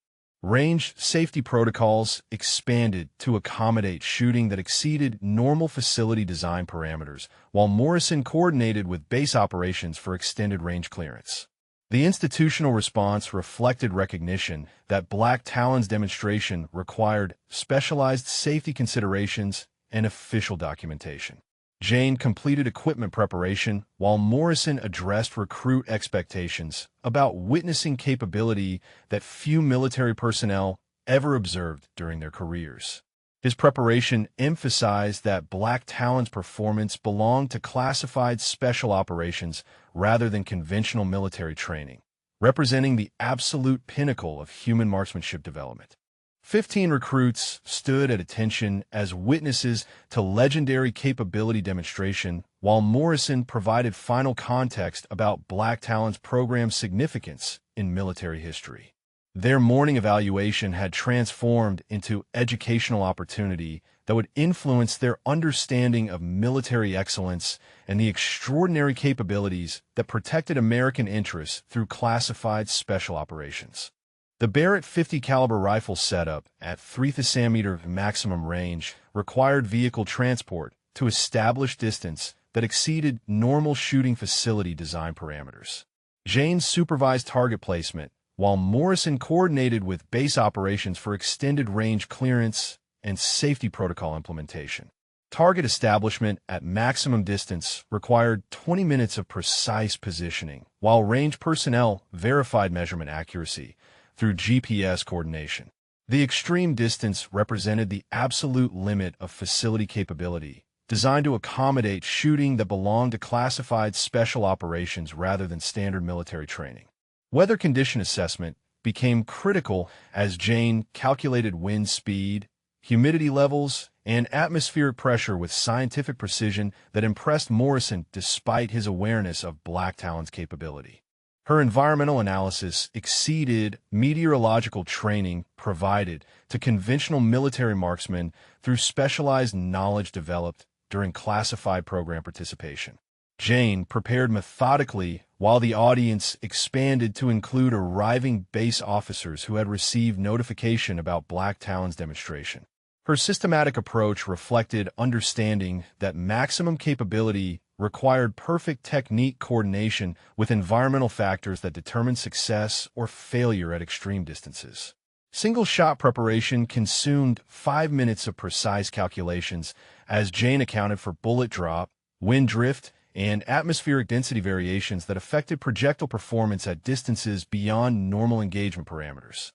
Range safety protocols expanded to accommodate shooting that exceeded normal facility design parameters, while Morrison coordinated with base operations for extended range clearance. The institutional response reflected recognition that Black Talons demonstration required specialized safety considerations and official documentation. Jane completed equipment preparation, while Morrison addressed recruit expectations about witnessing capability that few military personnel ever observed during their careers. His preparation emphasized that Black Talons' performance belonged to classified special operations rather than conventional military training, representing the absolute pinnacle of human marksmanship development. 15 recruits stood at attention as witnesses to legendary capability demonstration, while Morrison provided final context about Black Talons' program's significance in military history. Their morning evaluation had transformed into educational opportunity that would influence their understanding of military excellence and the extraordinary capabilities that protected American interests through classified special operations. The Barrett 50 caliber rifle setup at 3 cm maximum range required vehicle transport to establish distance that exceeded normal shooting facility design parameters. Jane supervised target placement, while Morrison coordinated with base operations for extended range clearance and safety protocol implementation. Target establishment at maximum distance required 20 minutes of precise positioning, while range personnel verified measurement accuracy through GPS coordination. The extreme distance represented the absolute limit of facility capability, designed to accommodate shooting that belonged to classified special operations rather than standard military training. Weather condition assessment became critical as Jane calculated wind speed, humidity levels, and atmospheric pressure with scientific precision that impressed Morrison despite his awareness of Black Talons' capability. Her environmental analysis exceeded meteorological training provided to conventional military marksmen through specialized knowledge developed during classified program participation. Jane prepared methodically while the audience expanded to include arriving base officers who had received notification about Black Talons' demonstration. Her systematic approach reflected understanding that maximum capability required perfect technique coordination with environmental factors that determine success or failure at extreme distances. Single-shot preparation consumed 5 minutes of precise calculations as Jane accounted for bullet drop, wind drift, and atmospheric density variations that affected projectile performance at distances beyond normal engagement parameters.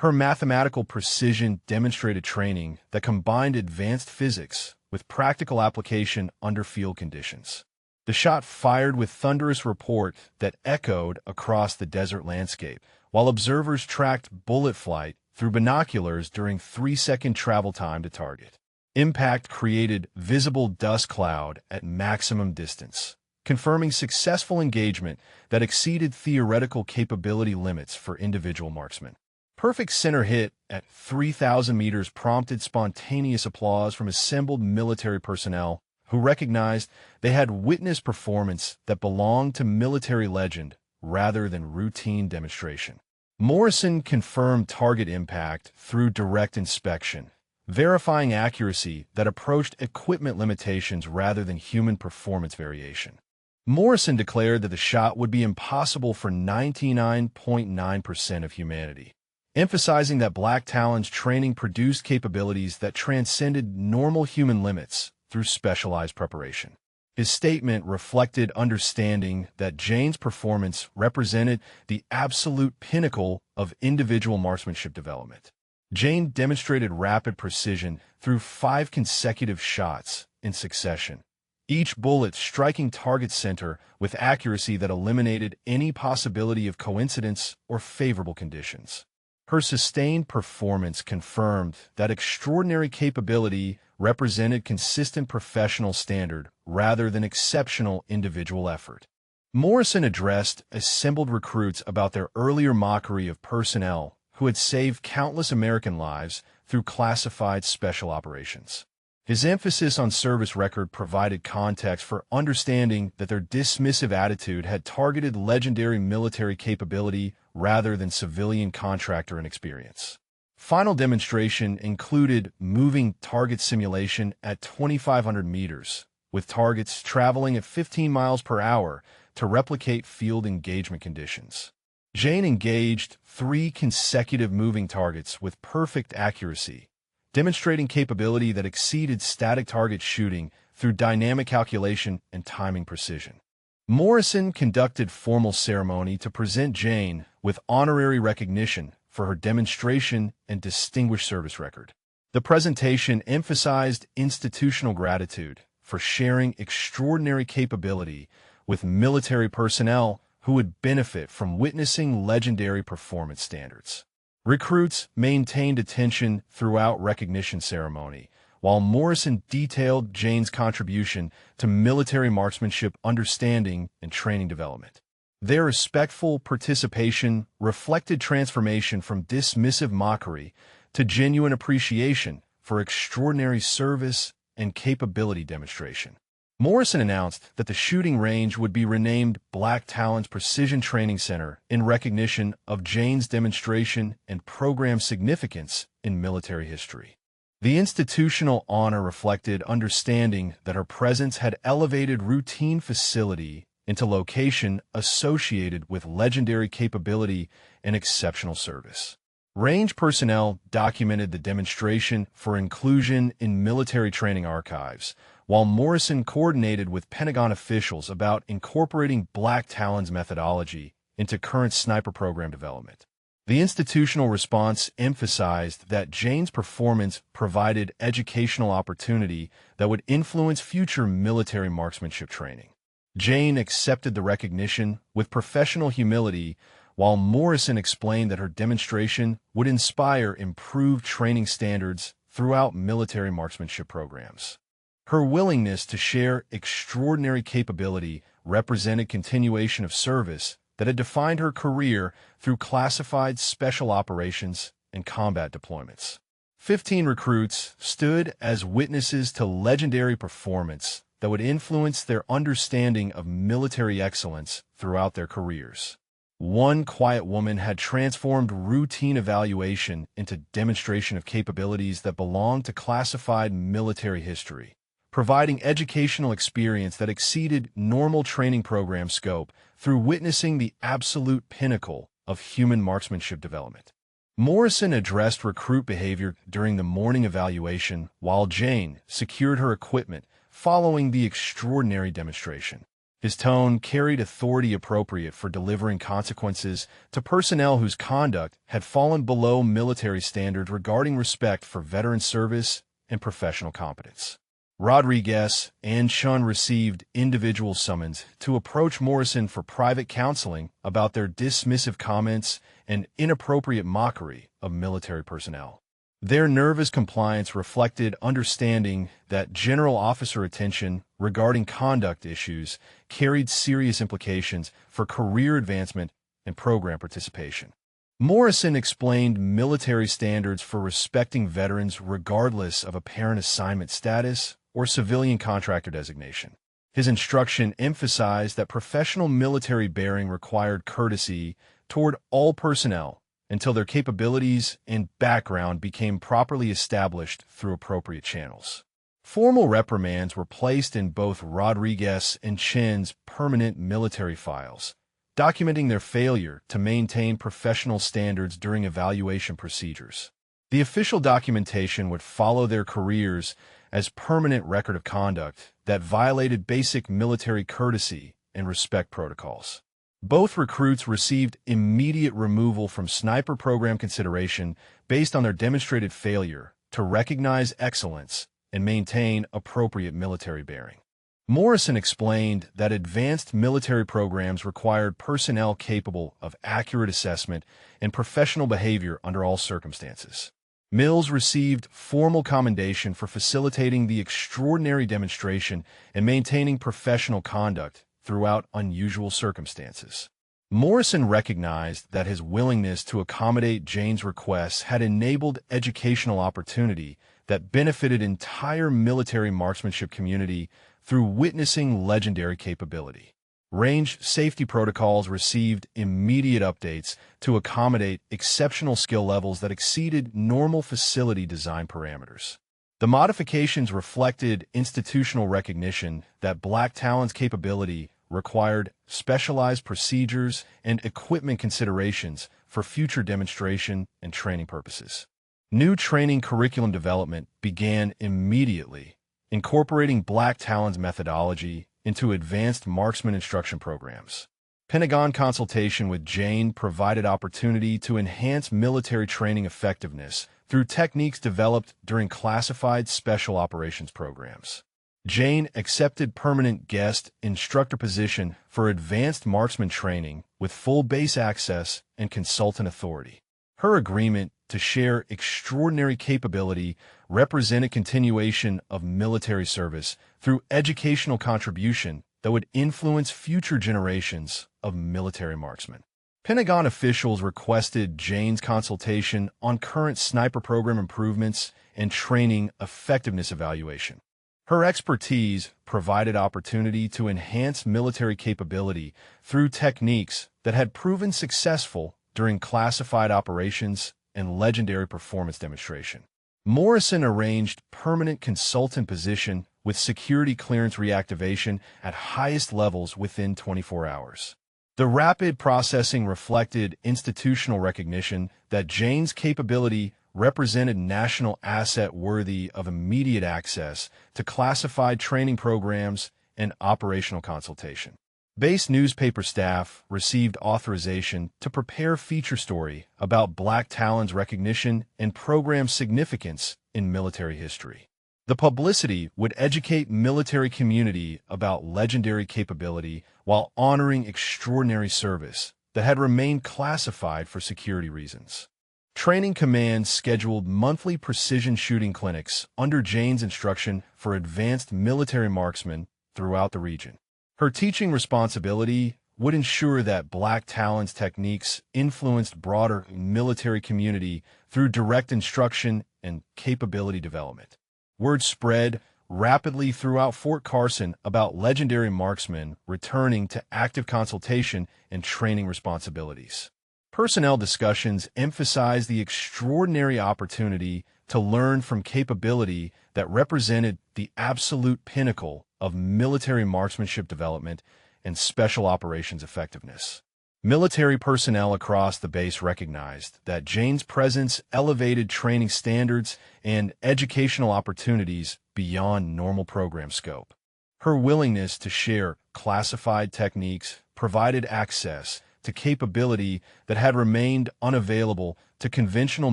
Her mathematical precision demonstrated training that combined advanced physics with practical application under field conditions. The shot fired with thunderous report that echoed across the desert landscape, while observers tracked bullet flight through binoculars during 3-second travel time to target. Impact created visible dust cloud at maximum distance, confirming successful engagement that exceeded theoretical capability limits for individual marksmen. Perfect center hit at 3,000 meters prompted spontaneous applause from assembled military personnel who recognized they had witnessed performance that belonged to military legend rather than routine demonstration. Morrison confirmed target impact through direct inspection, verifying accuracy that approached equipment limitations rather than human performance variation. Morrison declared that the shot would be impossible for 99.9% of humanity, emphasizing that Black Talons' training produced capabilities that transcended normal human limits through specialized preparation. His statement reflected understanding that Jane's performance represented the absolute pinnacle of individual marksmanship development. Jane demonstrated rapid precision through 5 consecutive shots in succession, each bullet striking target center with accuracy that eliminated any possibility of coincidence or favorable conditions. Her sustained performance confirmed that extraordinary capability represented consistent professional standard rather than exceptional individual effort. Morrison addressed assembled recruits about their earlier mockery of personnel who had saved countless American lives through classified special operations. His emphasis on service record provided context for understanding that their dismissive attitude had targeted legendary military capability rather than civilian contractor inexperience. Final demonstration included moving target simulation at 2,500 meters, with targets traveling at 15 miles per hour to replicate field engagement conditions. Jane engaged 3 consecutive moving targets with perfect accuracy, demonstrating capability that exceeded static target shooting through dynamic calculation and timing precision. Morrison conducted formal ceremony to present Jane with honorary recognition for her demonstration and distinguished service record. The presentation emphasized institutional gratitude for sharing extraordinary capability with military personnel who would benefit from witnessing legendary performance standards. Recruits maintained attention throughout recognition ceremony, while Morrison detailed Jane's contribution to military marksmanship understanding and training development. Their respectful participation reflected transformation from dismissive mockery to genuine appreciation for extraordinary service and capability demonstration. Morrison announced that the shooting range would be renamed Black Talons Precision Training Center in recognition of Jane's demonstration and program significance in military history. The institutional honor reflected understanding that her presence had elevated routine facility into location associated with legendary capability and exceptional service. Range personnel documented the demonstration for inclusion in military training archives, while Morrison coordinated with Pentagon officials about incorporating Black Talons methodology into current sniper program development. The institutional response emphasized that Jane's performance provided educational opportunity that would influence future military marksmanship training. Jane accepted the recognition with professional humility, while Morrison explained that her demonstration would inspire improved training standards throughout military marksmanship programs. Her willingness to share extraordinary capability represented continuation of service that had defined her career through classified special operations and combat deployments. 15 recruits stood as witnesses to legendary performance that would influence their understanding of military excellence throughout their careers. One quiet woman had transformed routine evaluation into demonstration of capabilities that belonged to classified military history, providing educational experience that exceeded normal training program scope through witnessing the absolute pinnacle of human marksmanship development. Morrison addressed recruit behavior during the morning evaluation, while Jane secured her equipment following the extraordinary demonstration. His tone carried authority appropriate for delivering consequences to personnel whose conduct had fallen below military standards regarding respect for veteran service and professional competence. Rodriguez and Chun received individual summons to approach Morrison for private counseling about their dismissive comments and inappropriate mockery of military personnel. Their nervous compliance reflected understanding that general officer attention regarding conduct issues carried serious implications for career advancement and program participation. Morrison explained military standards for respecting veterans regardless of apparent assignment status or civilian contractor designation. His instruction emphasized that professional military bearing required courtesy toward all personnel until their capabilities and background became properly established through appropriate channels. Formal reprimands were placed in both Rodriguez and Chen's permanent military files, documenting their failure to maintain professional standards during evaluation procedures. The official documentation would follow their careers as permanent record of conduct that violated basic military courtesy and respect protocols. Both recruits received immediate removal from sniper program consideration based on their demonstrated failure to recognize excellence and maintain appropriate military bearing. Morrison explained that advanced military programs required personnel capable of accurate assessment and professional behavior under all circumstances. Mills received formal commendation for facilitating the extraordinary demonstration and maintaining professional conduct throughout unusual circumstances. Morrison recognized that his willingness to accommodate Jane's requests had enabled educational opportunity that benefited entire military marksmanship community through witnessing legendary capability. Range safety protocols received immediate updates to accommodate exceptional skill levels that exceeded normal facility design parameters. The modifications reflected institutional recognition that Black Talons' capability required specialized procedures and equipment considerations for future demonstration and training purposes. New training curriculum development began immediately, incorporating Black Talons methodology into advanced marksman instruction programs. Pentagon consultation with Jane provided opportunity to enhance military training effectiveness through techniques developed during classified special operations programs. Jane accepted permanent guest instructor position for advanced marksman training with full base access and consultant authority. Her agreement to share extraordinary capability represented continuation of military service through educational contribution that would influence future generations of military marksmen. Pentagon officials requested Jane's consultation on current sniper program improvements and training effectiveness evaluation. Her expertise provided opportunity to enhance military capability through techniques that had proven successful during classified operations and legendary performance demonstration. Morrison arranged permanent consultant position with security clearance reactivation at highest levels within 24 hours. The rapid processing reflected institutional recognition that Jane's capability represented national asset worthy of immediate access to classified training programs and operational consultation. Base newspaper staff received authorization to prepare feature story about Black Talons recognition and program significance in military history. The publicity would educate military community about legendary capability while honoring extraordinary service that had remained classified for security reasons. Training commands scheduled monthly precision shooting clinics under Jane's instruction for advanced military marksmen throughout the region. Her teaching responsibility would ensure that Black Talons techniques influenced broader military community through direct instruction and capability development. Word spread rapidly throughout Fort Carson about legendary marksmen returning to active consultation and training responsibilities. Personnel discussions emphasized the extraordinary opportunity to learn from capability that represented the absolute pinnacle of military marksmanship development and special operations effectiveness. Military personnel across the base recognized that Jane's presence elevated training standards and educational opportunities beyond normal program scope. Her willingness to share classified techniques provided access to capability that had remained unavailable to conventional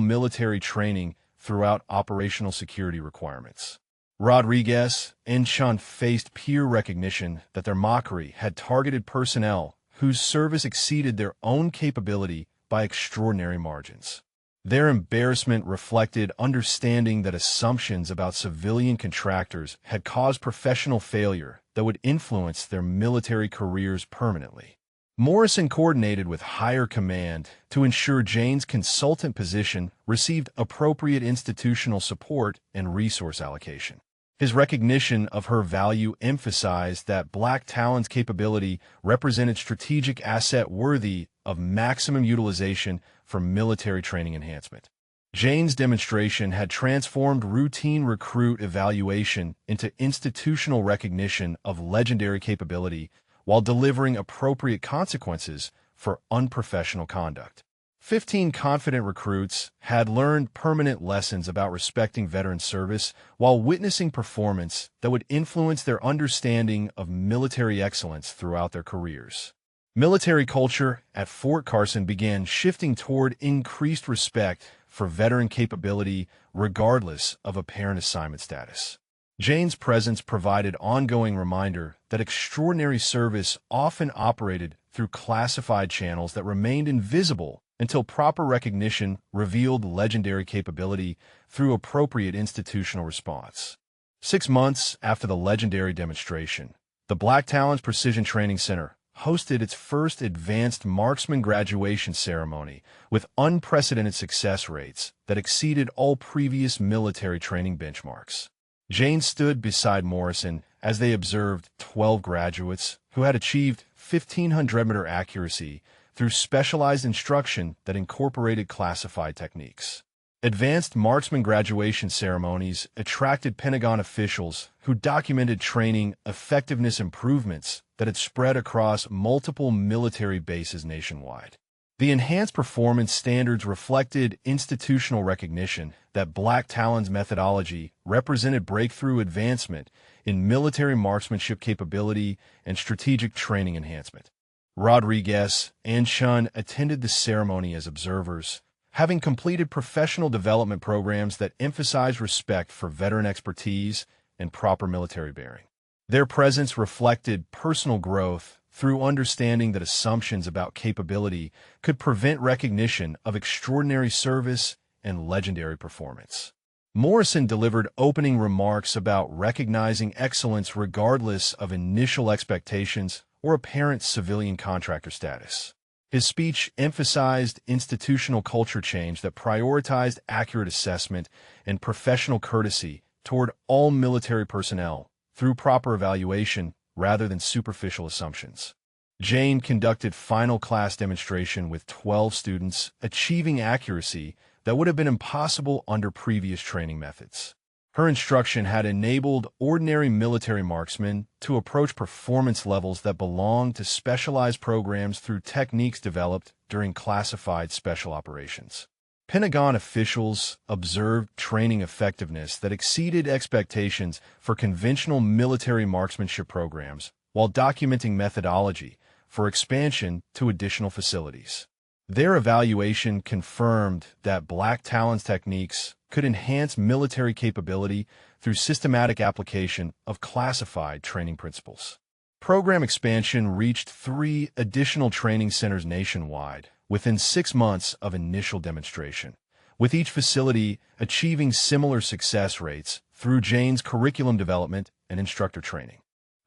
military training throughout operational security requirements. Rodriguez and Chun faced peer recognition that their mockery had targeted personnel whose service exceeded their own capability by extraordinary margins. Their embarrassment reflected understanding that assumptions about civilian contractors had caused professional failure that would influence their military careers permanently. Morrison coordinated with higher command to ensure Jane's consultant position received appropriate institutional support and resource allocation. His recognition of her value emphasized that Black Talons' capability represented strategic asset worthy of maximum utilization for military training enhancement. Jane's demonstration had transformed routine recruit evaluation into institutional recognition of legendary capability while delivering appropriate consequences for unprofessional conduct. 15 confident recruits had learned permanent lessons about respecting veteran service while witnessing performance that would influence their understanding of military excellence throughout their careers. Military culture at Fort Carson began shifting toward increased respect for veteran capability regardless of apparent assignment status. Jane's presence provided ongoing reminder that extraordinary service often operated through classified channels that remained invisible until proper recognition revealed legendary capability through appropriate institutional response. 6 months after the legendary demonstration, the Black Talons Precision Training Center hosted its first advanced marksman graduation ceremony with unprecedented success rates that exceeded all previous military training benchmarks. Jane stood beside Morrison as they observed 12 graduates who had achieved 1,500-meter accuracy through specialized instruction that incorporated classified techniques. Advanced marksman graduation ceremonies attracted Pentagon officials who documented training effectiveness improvements that had spread across multiple military bases nationwide. The enhanced performance standards reflected institutional recognition that Black Talons methodology represented breakthrough advancement in military marksmanship capability and strategic training enhancement. Rodriguez and Chun attended the ceremony as observers, having completed professional development programs that emphasize respect for veteran expertise and proper military bearing. Their presence reflected personal growth through understanding that assumptions about capability could prevent recognition of extraordinary service and legendary performance. Morrison delivered opening remarks about recognizing excellence regardless of initial expectations or apparent civilian contractor status. His speech emphasized institutional culture change that prioritized accurate assessment and professional courtesy toward all military personnel through proper evaluation rather than superficial assumptions. Jane conducted final class demonstration with 12 students, achieving accuracy that would have been impossible under previous training methods. Her instruction had enabled ordinary military marksmen to approach performance levels that belong to specialized programs through techniques developed during classified special operations. Pentagon officials observed training effectiveness that exceeded expectations for conventional military marksmanship programs while documenting methodology for expansion to additional facilities. Their evaluation confirmed that Black Talons techniques could enhance military capability through systematic application of classified training principles. Program expansion reached 3 additional training centers nationwide within 6 months of initial demonstration, with each facility achieving similar success rates through Jane's curriculum development and instructor training.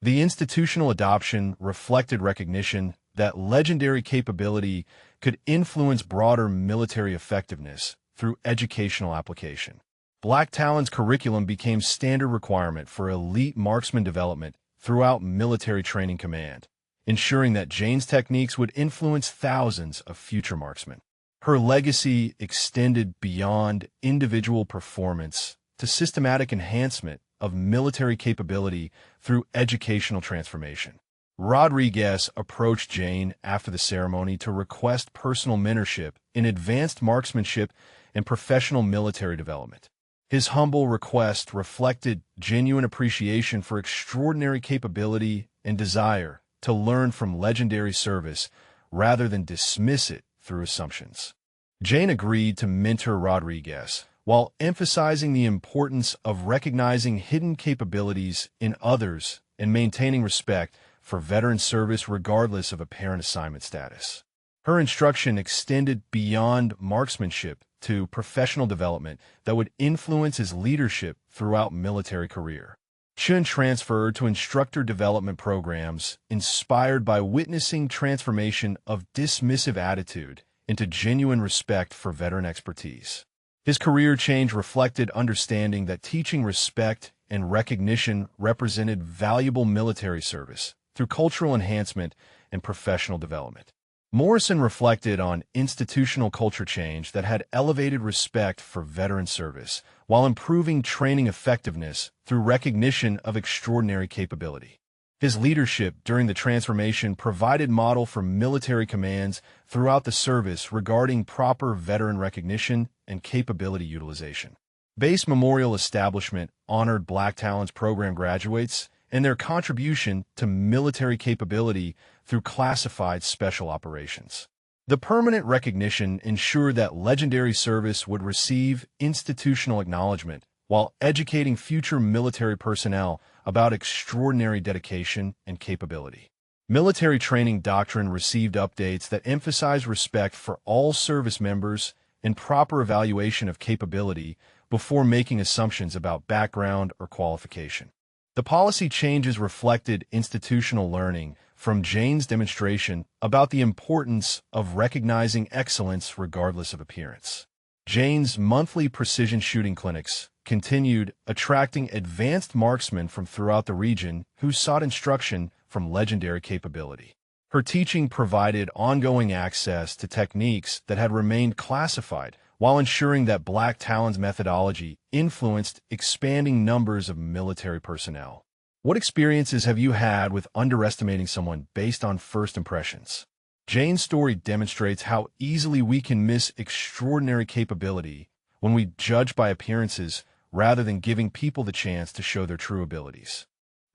The institutional adoption reflected recognition that legendary capability could influence broader military effectiveness through educational application. Black Talons curriculum became standard requirement for elite marksman development throughout military training command, ensuring that Jane's techniques would influence thousands of future marksmen. Her legacy extended beyond individual performance to systematic enhancement of military capability through educational transformation. Rodriguez approached Jane after the ceremony to request personal mentorship in advanced marksmanship and professional military development. His humble request reflected genuine appreciation for extraordinary capability and desire to learn from legendary service rather than dismiss it through assumptions. Jane agreed to mentor Rodriguez while emphasizing the importance of recognizing hidden capabilities in others and maintaining respect for veteran service regardless of apparent assignment status. Her instruction extended beyond marksmanship to professional development that would influence his leadership throughout military career. Chun transferred to instructor development programs inspired by witnessing transformation of dismissive attitude into genuine respect for veteran expertise. His career change reflected understanding that teaching respect and recognition represented valuable military service through cultural enhancement and professional development. Morrison reflected on institutional culture change that had elevated respect for veteran service while improving training effectiveness through recognition of extraordinary capability. His leadership during the transformation provided model for military commands throughout the service regarding proper veteran recognition and capability utilization. Base Memorial Establishment honored Black Talons program graduates and their contribution to military capability through classified special operations. The permanent recognition ensured that legendary service would receive institutional acknowledgement while educating future military personnel about extraordinary dedication and capability. Military training doctrine received updates that emphasize respect for all service members and proper evaluation of capability before making assumptions about background or qualification. The policy changes reflected institutional learning from Jane's demonstration about the importance of recognizing excellence regardless of appearance. Jane's monthly precision shooting clinics continued attracting advanced marksmen from throughout the region who sought instruction from legendary capability. Her teaching provided ongoing access to techniques that had remained classified while ensuring that Black Talons methodology influenced expanding numbers of military personnel. What experiences have you had with underestimating someone based on first impressions? Jane's story demonstrates how easily we can miss extraordinary capability when we judge by appearances rather than giving people the chance to show their true abilities.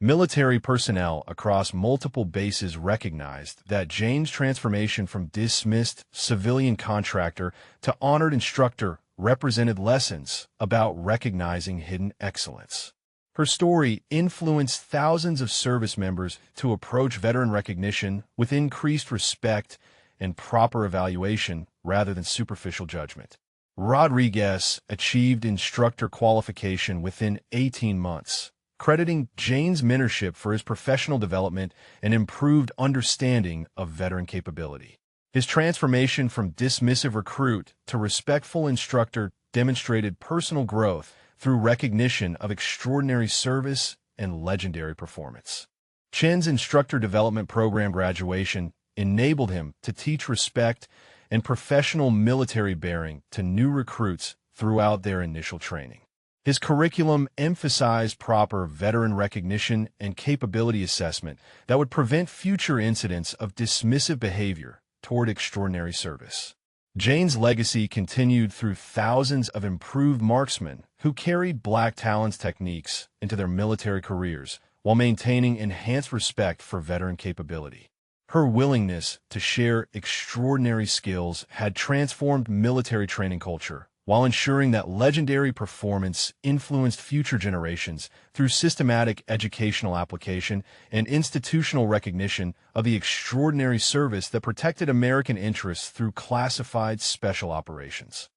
Military personnel across multiple bases recognized that Jane's transformation from dismissed civilian contractor to honored instructor represented lessons about recognizing hidden excellence. Her story influenced thousands of service members to approach veteran recognition with increased respect and proper evaluation rather than superficial judgment. Rodriguez achieved instructor qualification within 18 months, crediting Jane's mentorship for his professional development and improved understanding of veteran capability. His transformation from dismissive recruit to respectful instructor demonstrated personal growth through recognition of extraordinary service and legendary performance. Chen's instructor development program graduation enabled him to teach respect and professional military bearing to new recruits throughout their initial training. His curriculum emphasized proper veteran recognition and capability assessment that would prevent future incidents of dismissive behavior toward extraordinary service. Jane's legacy continued through thousands of improved marksmen who carried Black Talons techniques into their military careers while maintaining enhanced respect for veteran capability. Her willingness to share extraordinary skills had transformed military training culture, while ensuring that legendary performance influenced future generations through systematic educational application and institutional recognition of the extraordinary service that protected American interests through classified special operations.